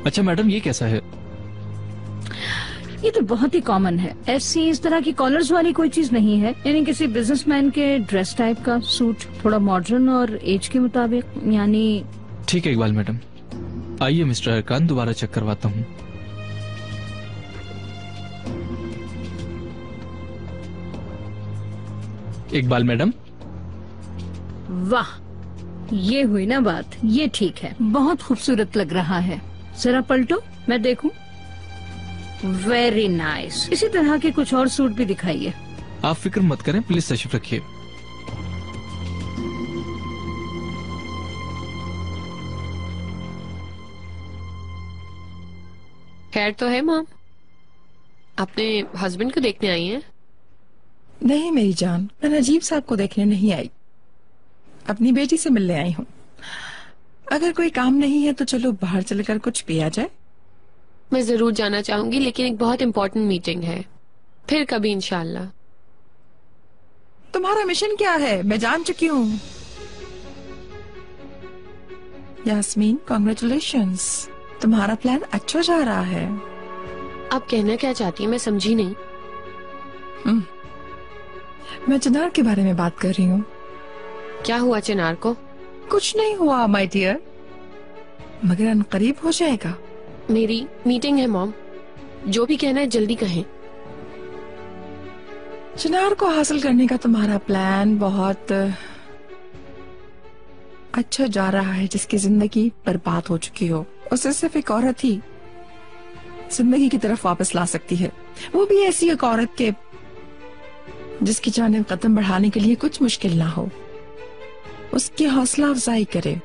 अच्छा मैडम, ये कैसा है? ये तो बहुत ही कॉमन है। ऐसी इस तरह की कॉलर्स वाली कोई चीज नहीं है, यानी किसी बिजनेसमैन के ड्रेस टाइप का सूट, थोड़ा मॉडर्न और एज के मुताबिक, यानी। ठीक है इकबाल मैडम, आइए मिस्टर अरकान, दोबारा चेक करवाता हूँ। इकबाल मैडम। वाह, ये हुई ना बात। ये ठीक है, बहुत खूबसूरत लग रहा है। जरा पलटो, मैं देखूं। Very nice. इसी तरह के कुछ और सूट भी दिखाइए। आप फिक्र मत करें, प्लीज तशरीफ रखिए। खैर तो है मॉम? अपने हस्बैंड को देखने आई हैं? नहीं मेरी जान, मैं नजीब साहब को देखने नहीं आई, अपनी बेटी से मिलने आई हूँ। अगर कोई काम नहीं है तो चलो बाहर चलकर कुछ पिया जाए। मैं जरूर जाना चाहूंगी, लेकिन एक बहुत इम्पोर्टेंट मीटिंग है, फिर कभी इंशाल्लाह। तुम्हारा मिशन क्या है मैं जान चुकी हूँ। यास्मीन, कॉन्ग्रेचुलेशंस, तुम्हारा प्लान अच्छा जा रहा है। आप कहना क्या चाहती हैं, मैं समझी नहीं। मैं चिनार के बारे में बात कर रही हूँ। क्या हुआ चिनार को? कुछ नहीं हुआ माय डियर, मगर अनकरीब हो जाएगा। मेरी मीटिंग है मॉम, जो भी कहना है जल्दी कहें। चिनार को हासिल करने का तुम्हारा प्लान बहुत अच्छा जा रहा है, जिसकी जिंदगी बर्बाद हो चुकी हो। उसे सिर्फ एक औरत ही जिंदगी की तरफ वापस ला सकती है, वो भी ऐसी एक औरत के जिसकी जानिब कदम बढ़ाने के लिए कुछ मुश्किल ना हो। उसकी हौसला अफजाई करे,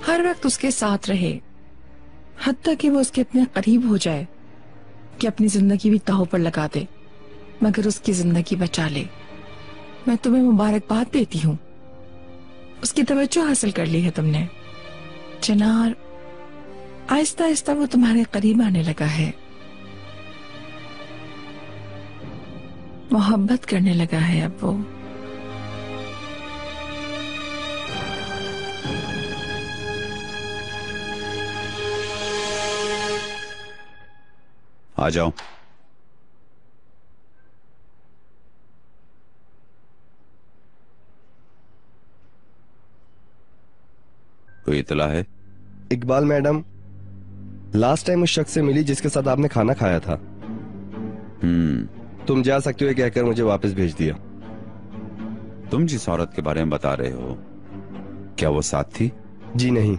हर वक्त उसके साथ रहे, हत्ता कि वो उसके इतने करीब हो जाए कि अपनी जिंदगी भी दांव पर लगा दे, मगर उसकी जिंदगी बचा ले। मैं तुम्हें मुबारकबाद देती हूँ, उसकी तवज्जो हासिल कर ली है तुमने। चिनार, आहिस्ता आहिस्ता वो तुम्हारे करीब आने लगा है, मोहब्बत करने लगा है अब वो। आ जाओ। कोई इतला है? इकबाल मैडम, लास्ट टाइम उस शख्स से मिली जिसके साथ आपने खाना खाया था। तुम जा सकते हो कहकर मुझे वापस भेज दिया। तुम जिस औरत के बारे में बता रहे हो, क्या वो साथ थी? जी नहीं।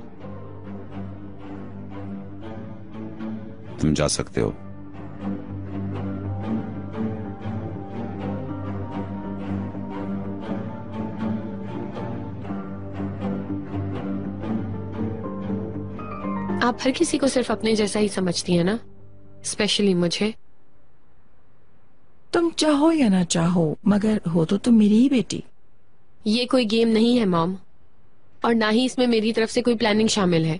तुम जा सकते हो। आप हर किसी को सिर्फ अपने जैसा ही समझती है ना, स्पेशली मुझे। तुम चाहो या ना चाहो, मगर हो तो तुम मेरी ही बेटी। ये कोई गेम नहीं है मॉम, और ना ही इसमें मेरी तरफ से कोई प्लानिंग शामिल है।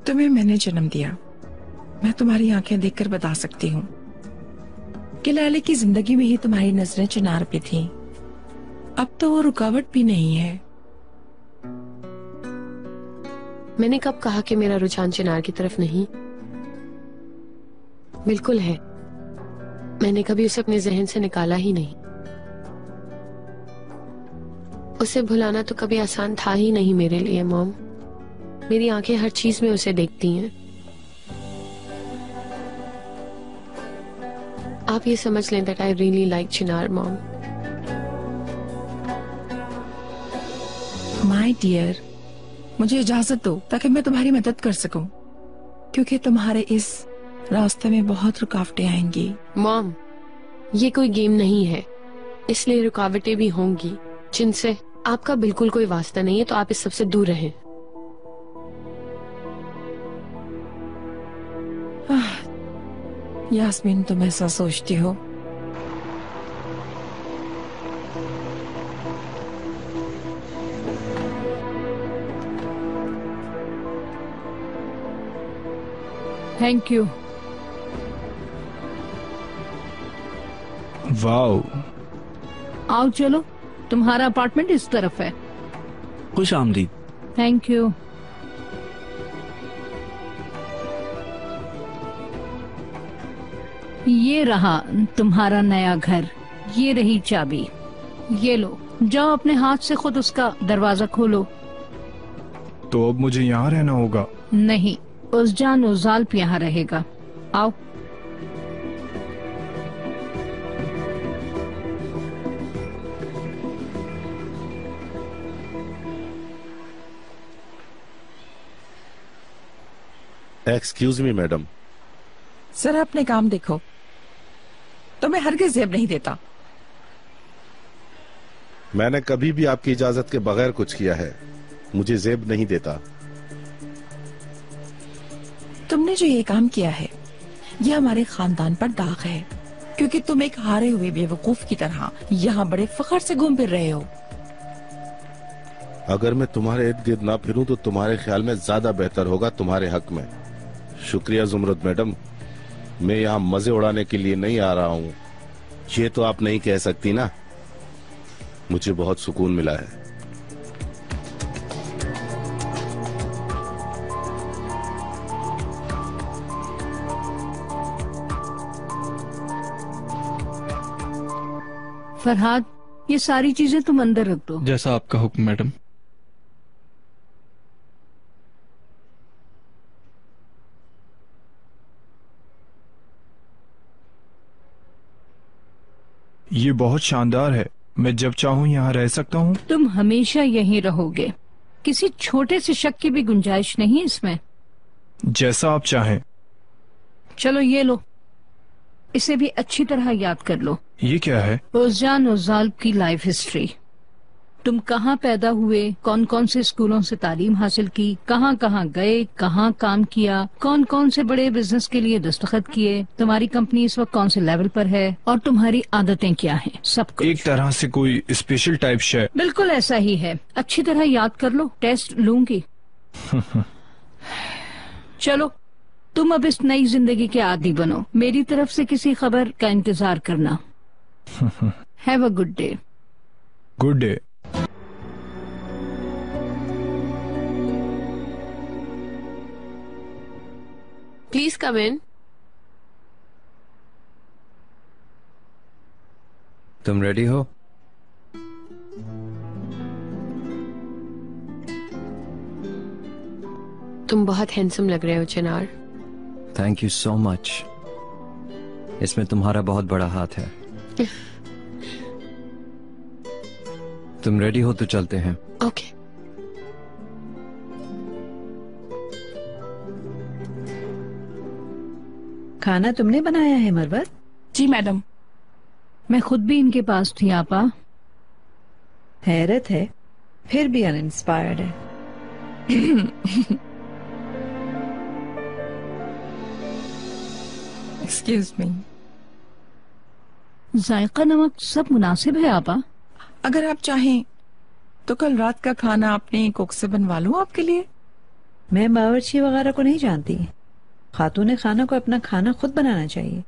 तुम्हें मैंने जन्म दिया, मैं तुम्हारी आंखें देखकर बता सकती हूँ कि लाले की जिंदगी में ही तुम्हारी नजरें चिनार पे थीं। अब तो वो रुकावट भी नहीं है। मैंने कब कहा कि मेरा रुझान चिनार की तरफ नहीं? बिल्कुल है, मैंने कभी उसे अपने जहन से निकाला ही नहीं। उसे भुलाना तो कभी आसान था ही नहीं मेरे लिए मॉम। मेरी आंखें हर चीज में उसे देखती हैं। आप ये समझ लें that I really like Chinar mom. My dear, मुझे इजाजत दो ताकि मैं तुम्हारी मदद कर सकूं, क्योंकि तुम्हारे इस रास्ते में बहुत रुकावटें आएंगी। मॉम, ये कोई गेम नहीं है, इसलिए रुकावटें भी होंगी जिनसे आपका बिल्कुल कोई वास्ता नहीं है, तो आप इस सबसे दूर रहें। यास्मीन, तुम ऐसा सोचती हो? Thank you. वाओ। आओ चलो, तुम्हारा अपार्टमेंट इस तरफ है। खुश आमदीद। Thank you. ये रहा तुम्हारा नया घर, ये रही चाबी। ये लो, जाओ अपने हाथ से खुद उसका दरवाजा खोलो। तो अब मुझे यहाँ रहना होगा? नहीं, उज़जान उज़ाल्प यहाँ रहेगा। आओ। Excuse me madam. सर, अपने काम देखो, तुम्हें हरगिज़ जेब नहीं देता। मैंने कभी भी आपकी इजाजत के बगैर कुछ किया है, मुझे जेब नहीं देता। तुमने जो ये काम किया है ये हमारे खानदान पर दाग है, क्योंकि तुम एक हारे हुए बेवकूफ की तरह यहाँ बड़े फख्र से घूम फिर रहे हो। अगर मैं तुम्हारे इर्द गिर्द ना फिरूं तो तुम्हारे ख्याल में ज्यादा बेहतर होगा तुम्हारे हक में। शुक्रिया जुमरत मैडम, मैं यहाँ मजे उड़ाने के लिए नहीं आ रहा हूँ, ये तो आप नहीं कह सकती ना। मुझे बहुत सुकून मिला है। फरहाद, ये सारी चीजें तुम अंदर रख दो। जैसा आपका हुक्म मैडम। ये बहुत शानदार है, मैं जब चाहूँ यहाँ रह सकता हूँ। तुम हमेशा यहीं रहोगे, किसी छोटे से शक की भी गुंजाइश नहीं इसमें। जैसा आप चाहें। चलो ये लो, इसे भी अच्छी तरह याद कर लो। ये क्या है? ओजान ओजाल की लाइफ हिस्ट्री। तुम कहाँ पैदा हुए, कौन कौन से स्कूलों से तालीम हासिल की, कहाँ कहाँ गए, कहाँ काम किया, कौन कौन से बड़े बिजनेस के लिए दस्तखत किए, तुम्हारी कंपनी इस वक्त कौन से लेवल पर है और तुम्हारी आदतें क्या हैं, सब कुछ। एक तरह से कोई स्पेशल टाइप शे। बिल्कुल ऐसा ही है, अच्छी तरह याद कर लो, टेस्ट लूंगी। चलो तुम अब इस नई जिंदगी के आदी बनो, मेरी तरफ से किसी खबर का इंतजार करना। Have a good day. Good day. Please come in. तुम रेडी हो? तुम बहुत हैंडसम लग रहे हो Chinar. Thank you so much. इसमें तुम्हारा बहुत बड़ा हाथ है। तुम रेडी हो तो चलते हैं। ओके। खाना तुमने बनाया है मरवत? जी मैडम। मैं खुद भी इनके पास थी आपा। हैरत है, फिर भी अनइंस्पायर्ड है। Excuse me. जायका नमक सब मुनासिब है आपा। अगर आप चाहें तो कल रात का खाना अपने कुक से बनवा लूं आपके लिए। मैं बावर्ची वगैरह को नहीं जानती, खातून खाना को अपना खाना खुद बनाना चाहिए।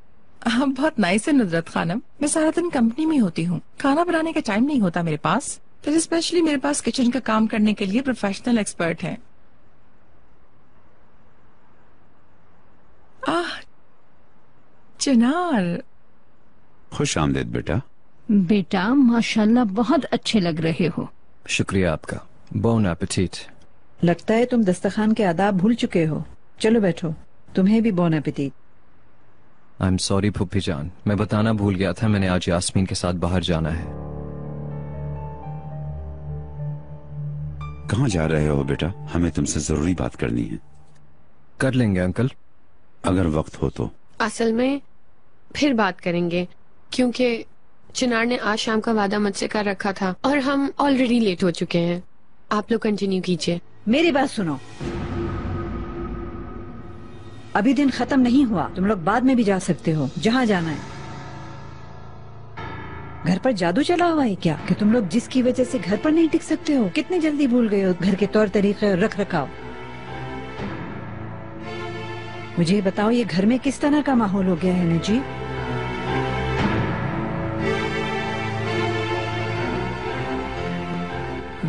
आप बहुत नाइस है नुजरत खानम, मैं सारा दिन कंपनी में होती हूँ, खाना बनाने का टाइम नहीं होता मेरे पास, तो स्पेशली मेरे पास किचन का काम करने के लिए प्रोफेशनल एक्सपर्ट है। चिनार। खुश आमदीद बेटा। बेटा माशाल्लाह बहुत अच्छे लग रहे हो। शुक्रिया आपका। बोन एपेटीट। लगता है तुम दस्तरखान के आदाब भूल चुके हो। चलो बैठो, तुम्हें भी बोन एपेटीट। आई एम सॉरी फुप्पी जान, मैं बताना भूल गया था, मैंने आज यास्मीन के साथ बाहर जाना है। कहाँ जा रहे हो बेटा? हमें तुमसे जरूरी बात करनी है। कर लेंगे अंकल, अगर वक्त हो तो। असल में फिर बात करेंगे, क्योंकि चिनार ने आज शाम का वादा मुझसे कर रखा था और हम ऑलरेडी लेट हो चुके हैं। आप लोग कंटिन्यू कीजिए। मेरी बात सुनो, अभी दिन खत्म नहीं हुआ, तुम लोग बाद में भी जा सकते हो जहाँ जाना है। घर पर जादू चला हुआ है क्या कि तुम लोग जिसकी वजह से घर पर नहीं टिक सकते हो? कितनी जल्दी भूल गए हो घर के तौर तरीके और रख रखाव। मुझे बताओ ये घर में किस तरह का माहौल हो गया है ना जी?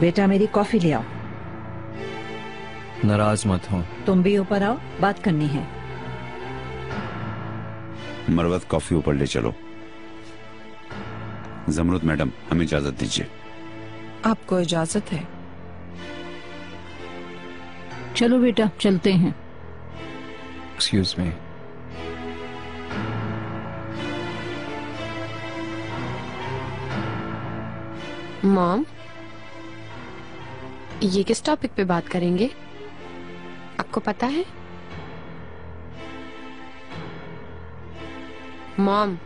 बेटा मेरी कॉफी ले आओ। नाराज मत हो। तुम भी ऊपर आओ, बात करनी है। मरवत कॉफी ऊपर ले चलो। जमरुद मैडम हमें इजाजत दीजिए। आपको इजाजत है। चलो बेटा चलते हैं। Excuse me. मॉम, ये किस टॉपिक पे बात करेंगे आपको पता है? मॉम,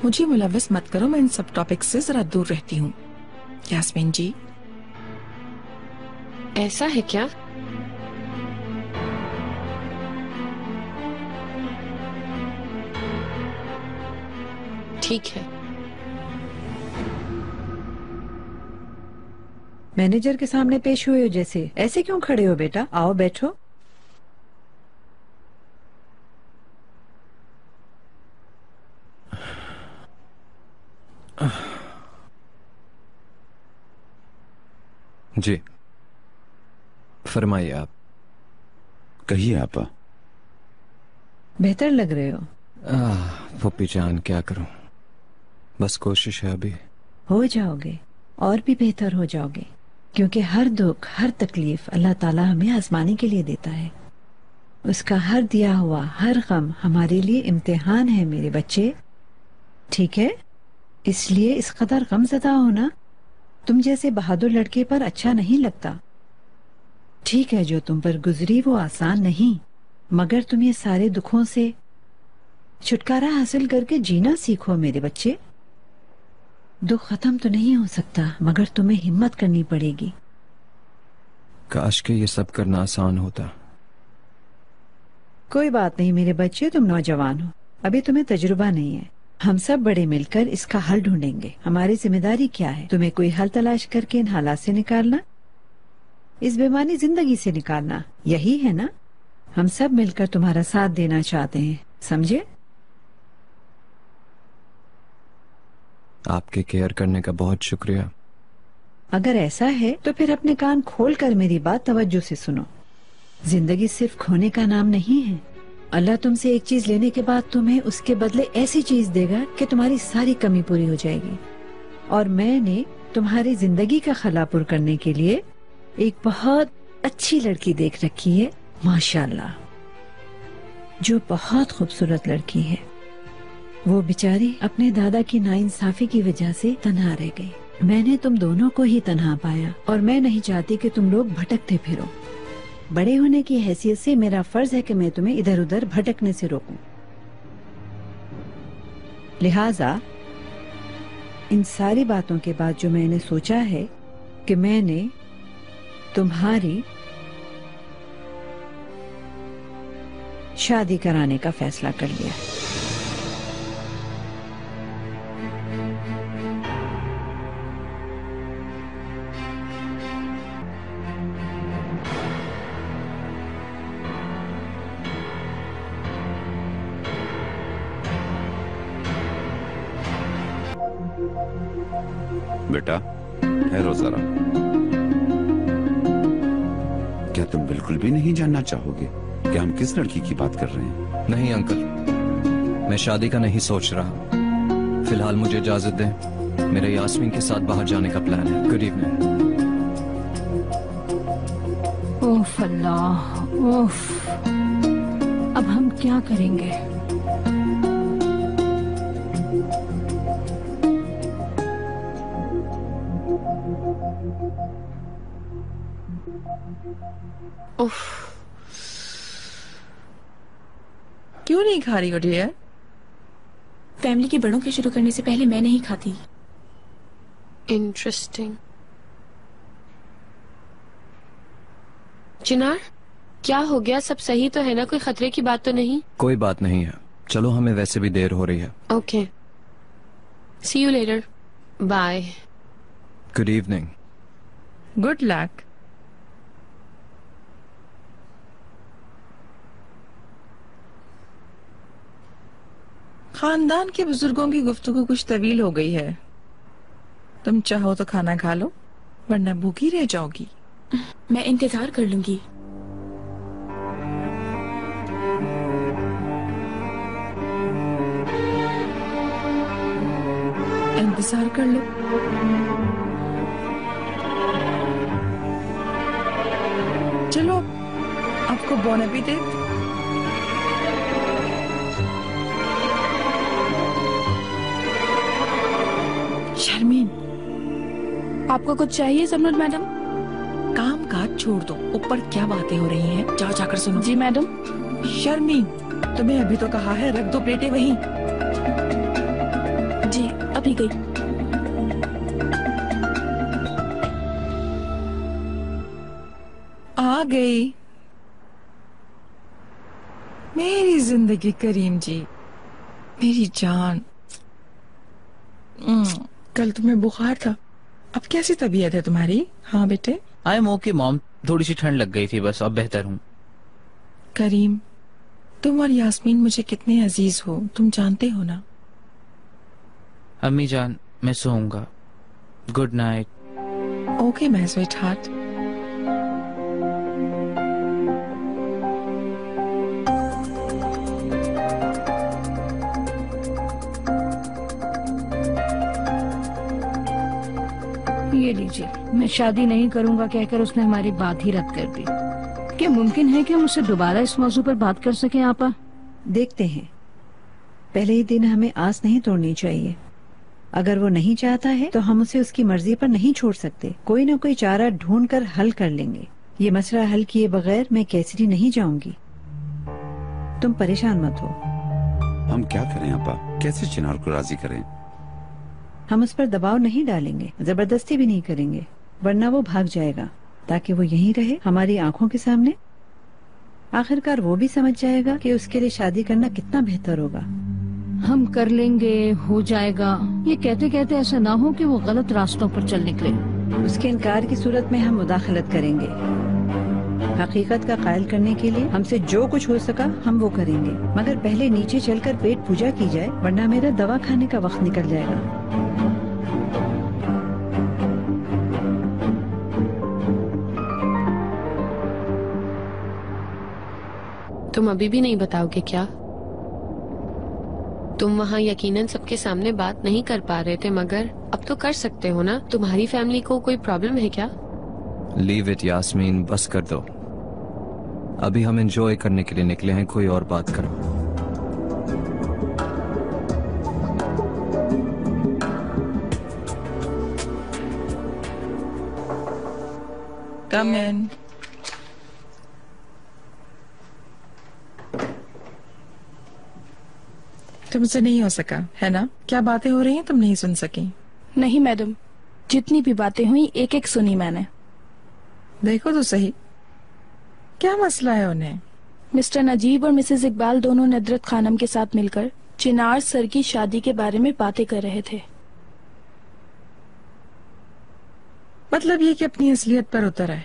मुझे मुलव्वस मत करो, मैं इन सब टॉपिक से जरा दूर रहती हूँ। यास्मीन जी। ऐसा है क्या? ठीक है। मैनेजर के सामने पेश हुए हो जैसे। ऐसे क्यों खड़े हो बेटा? आओ बैठो। जी फरमाइए आप। कहिए आपा। बेहतर लग रहे हो। पप्पी जान क्या करूं, बस कोशिश है अभी। हो जाओगे और भी बेहतर हो जाओगे, क्योंकि हर दुख हर तकलीफ अल्लाह ताला हमें आजमाने के लिए देता है। उसका हर दिया हुआ हर गम हमारे लिए इम्तिहान है मेरे बच्चे, ठीक है? इसलिए इस कदर गमज़दा होना तुम जैसे बहादुर लड़के पर अच्छा नहीं लगता। ठीक है, जो तुम पर गुजरी वो आसान नहीं, मगर तुम ये सारे दुखों से छुटकारा हासिल करके जीना सीखो मेरे बच्चे। दुख खत्म तो नहीं हो सकता, मगर तुम्हें हिम्मत करनी पड़ेगी। काश के ये सब करना आसान होता। कोई बात नहीं मेरे बच्चे, तुम नौजवान हो, अभी तुम्हें तजुर्बा नहीं है। हम सब बड़े मिलकर इसका हल ढूंढेंगे। हमारी जिम्मेदारी क्या है? तुम्हें कोई हल तलाश करके इन हालात से निकालना, इस बेमानी जिंदगी से निकालना, यही है ना? हम सब मिलकर तुम्हारा साथ देना चाहते हैं, समझे? आपके केयर करने का बहुत शुक्रिया। अगर ऐसा है तो फिर अपने कान खोल कर मेरी बात तवज्जो से सुनो। जिंदगी सिर्फ खोने का नाम नहीं है। अल्लाह तुमसे एक चीज लेने के बाद तुम्हें उसके बदले ऐसी चीज देगा कि तुम्हारी सारी कमी पूरी हो जाएगी। और मैंने तुम्हारी जिंदगी का खलापुर करने के लिए एक बहुत अच्छी लड़की देख रखी है, माशाल्लाह, जो बहुत खूबसूरत लड़की है। वो बेचारी अपने दादा की नाइंसाफी की वजह से तन्हा रह गई। मैंने तुम दोनों को ही तन्हा पाया और मैं नहीं चाहती कि तुम लोग भटकते फिरो। बड़े होने की हैसियत से मेरा फर्ज है कि मैं तुम्हें इधर उधर भटकने से रोकूं। लिहाजा इन सारी बातों के बाद जो मैंने सोचा है कि मैंने तुम्हारी शादी कराने का फैसला कर लिया। बेटा ठहरो जरा। क्या तुम बिल्कुल भी नहीं जानना चाहोगे कि हम किस लड़की की बात कर रहे हैं? नहीं अंकल, मैं शादी का नहीं सोच रहा। फिलहाल मुझे इजाजत दें, मेरे यास्मीन के साथ बाहर जाने का प्लान है। Good evening. ओफ अल्लाह, ओफ, अब हम क्या करेंगे? क्यों नहीं खा रही हो डियर? फैमिली के बड़ों के शुरू करने से पहले मैं नहीं खाती। इंटरेस्टिंग। चिनार, क्या हो गया? सब सही तो है ना? कोई खतरे की बात तो नहीं? कोई बात नहीं है, चलो, हमें वैसे भी देर हो रही है। Okay, see you later. Bye. Good evening. Good luck. खानदान के बुजुर्गों की गुफ्तगू कुछ तवील हो गई है। तुम चाहो तो खाना खा लो, वरना भूखी रह जाओगी। मैं इंतजार कर लूंगी। इंतजार कर लो। चलो, आपको बोन एपेटिट। शर्मीन, आपको कुछ चाहिए समनुद मैडम? काम काज छोड़ दो, ऊपर क्या बातें हो रही हैं? जाओ जाकर सुनो। जी मैडम। शर्मीन, तुम्हें अभी तो कहा है रख दो प्लेटें वहीं। जी अभी गई। आ गई मेरी जिंदगी करीम जी, मेरी जान, कल तुम्हें बुखार था, अब कैसी तबीयत है तुम्हारी? हाँ बेटे। आई एम ओके मॉम, थोड़ी सी ठंड लग गई थी बस, अब बेहतर हूँ। करीम, तुम और यास्मीन मुझे कितने अजीज हो, तुम जानते हो ना। अम्मी जान, मैं सोऊंगा। Good night. Okay my sweetheart. ये लीजिए, मैं शादी नहीं करूंगा कहकर उसने हमारी बात ही रद्द कर दी। क्या मुमकिन है कि हम उससे दोबारा इस मौजू पर बात कर सकें आपा? देखते हैं, पहले ही दिन हमें आस नहीं तोड़नी चाहिए। अगर वो नहीं चाहता है तो हम उसे उसकी मर्जी पर नहीं छोड़ सकते। कोई न कोई चारा ढूंढ कर हल कर लेंगे। ये मसला हल किए बगैर मैं केसरी नहीं जाऊंगी। तुम परेशान मत हो। हम क्या करें आपा, कैसे चिनार को राजी करें? हम उस पर दबाव नहीं डालेंगे, जबरदस्ती भी नहीं करेंगे, वरना वो भाग जाएगा। ताकि वो यहीं रहे हमारी आंखों के सामने। आखिरकार वो भी समझ जाएगा कि उसके लिए शादी करना कितना बेहतर होगा। हम कर लेंगे, हो जाएगा, ये कहते कहते ऐसा ना हो कि वो गलत रास्तों पर चल निकले। उसके इनकार की सूरत में हम मुदाखलत करेंगे। हकीकत का कायल करने के लिए हमसे जो कुछ हो सका हम वो करेंगे, मगर पहले नीचे चलकर पेट पूजा की जाए, वरना मेरा दवा खाने का वक्त निकल जाएगा। तुम अभी भी नहीं बताओगे क्या? तुम वहाँ यकीनन सबके सामने बात नहीं कर पा रहे थे, मगर अब तो कर सकते हो ना। तुम्हारी फैमिली को कोई प्रॉब्लम है क्या? लीव इट यास्मीन, बस कर दो। अभी हम एंजॉय करने के लिए निकले हैं, कोई और बात करो। कम इन। तुमसे नहीं हो सका है ना? क्या बातें हो रही हैं तुम नहीं सुन सकी? नहीं मैडम, जितनी भी बातें हुई एक एक सुनी मैंने। देखो तो सही, क्या मसला है उन्हें? मिस्टर नजीब और मिसेस इकबाल दोनों नुदरत खानम के साथ मिलकर चिनार सर की शादी के बारे में बातें कर रहे थे। मतलब ये कि अपनी असलियत पर उतर आए।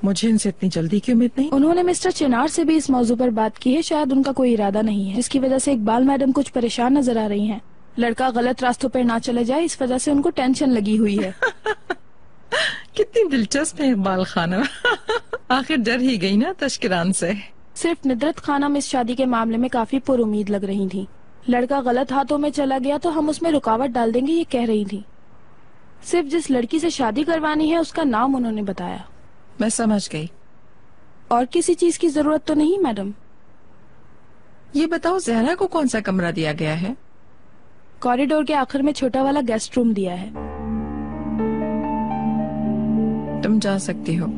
मुझे इनसे इतनी जल्दी की उम्मीद नहीं। उन्होंने मिस्टर चिनार से भी इस मौजू पर बात की है। शायद उनका कोई इरादा नहीं है, जिसकी वजह से इकबाल मैडम कुछ परेशान नजर आ रही हैं। लड़का गलत रास्तों पर ना चले जाए, इस वजह से उनको टेंशन लगी हुई है। कितनी दिलचस्प है इकबाल खानम। आखिर डर ही गई ना तशकिरान से। सिर्फ नुदरत खानम इस शादी के मामले में काफी पुरुमीद लग रही थी। लड़का गलत हाथों में चला गया तो हम उसमें रुकावट डाल देंगे, ये कह रही थी। सिर्फ जिस लड़की से शादी करवानी है उसका नाम उन्होंने बताया। मैं समझ गई। और किसी चीज की जरूरत तो नहीं मैडम? ये बताओ, जहरा को कौन सा कमरा दिया गया है? कॉरिडोर के आखिर में छोटा वाला गेस्ट रूम दिया है। तुम जा सकती हो।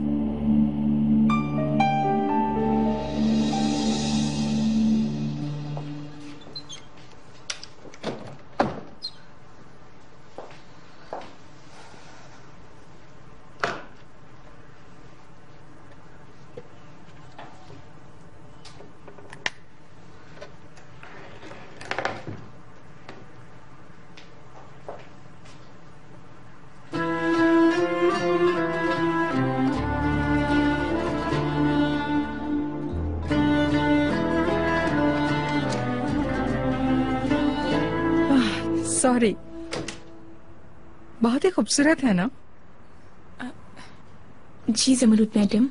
सॉरी, बहुत ही खूबसूरत है ना? जी जमरूद मैडम।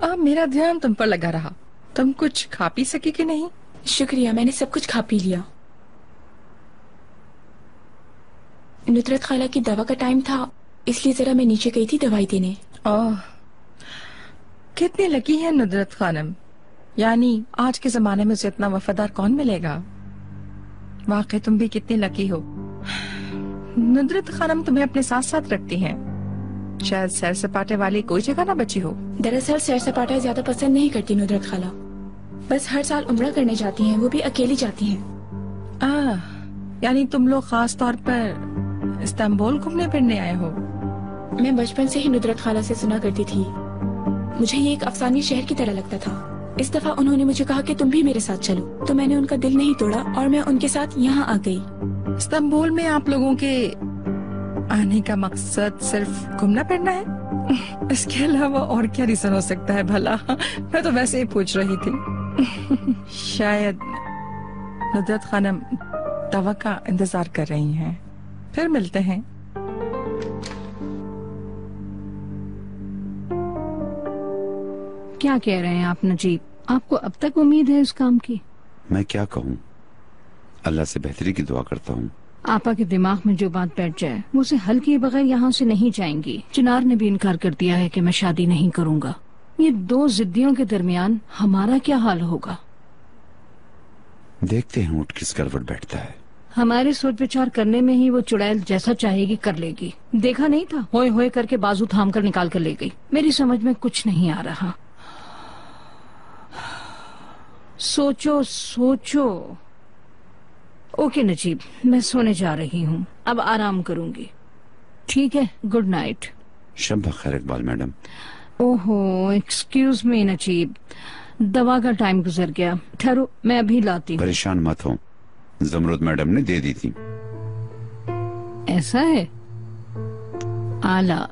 अब मेरा ध्यान तुम पर लगा रहा। तुम कुछ खा पी सकी कि नहीं? शुक्रिया, मैंने सब कुछ खा पी लिया। नुदरत खाला की दवा का टाइम था, इसलिए जरा मैं नीचे गई थी दवाई देने। ओह, कितनी लकी है नुदरत खानम। यानी आज के जमाने में उसे इतना वफादार कौन मिलेगा। वाकई तुम भी कितनी लकी हो। नुदरत खानम तुम्हें अपने साथ साथ रखती हैं। शायद सैर सपाटे वाली कोई जगह ना बची हो। दरअसल सैर सपाटा ज्यादा पसंद नहीं करती नुदरत खाला। बस हर साल उम्रा करने जाती हैं, वो भी अकेली जाती हैं। यानी तुम लोग खास तौर पर इस्तांबुल घूमने फिरने आए हो? मैं बचपन से ही नुदरत खाला से सुना करती थी। मुझे ये एक अफसानी शहर की तरह लगता था। इस दफा उन्होंने मुझे कहा कि तुम भी मेरे साथ चलो, तो मैंने उनका दिल नहीं तोड़ा और मैं उनके साथ यहाँ आ गई। इस्तांबुल में आप लोगों के आने का मकसद सिर्फ घूमना फिरना है? इसके अलावा और क्या रीजन हो सकता है भला? मैं तो वैसे ही पूछ रही थी। शायद नुदरत खानम दवा का इंतजार कर रही हैं। फिर मिलते हैं। क्या कह रहे हैं आप नजीब? आपको अब तक उम्मीद है इस काम की? मैं क्या कहूँ, अल्लाह से बेहतरी की दुआ करता हूँ। आपा के दिमाग में जो बात बैठ जाए वो उसे हल किए बगैर यहाँ से नहीं जाएंगी। चिनार ने भी इनकार कर दिया है कि मैं शादी नहीं करूँगा। ये दो जिद्दियों के दरमियान हमारा क्या हाल होगा? देखते हैं ऊँट किस करवट बैठता है। हमारे सोच विचार करने में ही वो चुड़ैल जैसा चाहेगी कर लेगी। देखा नहीं था, होए होए करके बाजू थाम कर निकाल कर ले गई। मेरी समझ में कुछ नहीं आ रहा। सोचो सोचो। ओके नजीब, मैं सोने जा रही हूँ, अब आराम करूंगी। ठीक है, गुड नाइट। शब बखैर इकबाल मैडम। ओहो, एक्सक्यूज मी नजीब, दवा का टाइम गुजर गया। ठहरो, मैं अभी लाती हूँ। परेशान मत हो, जमरुद मैडम ने दे दी थी। ऐसा है? आला।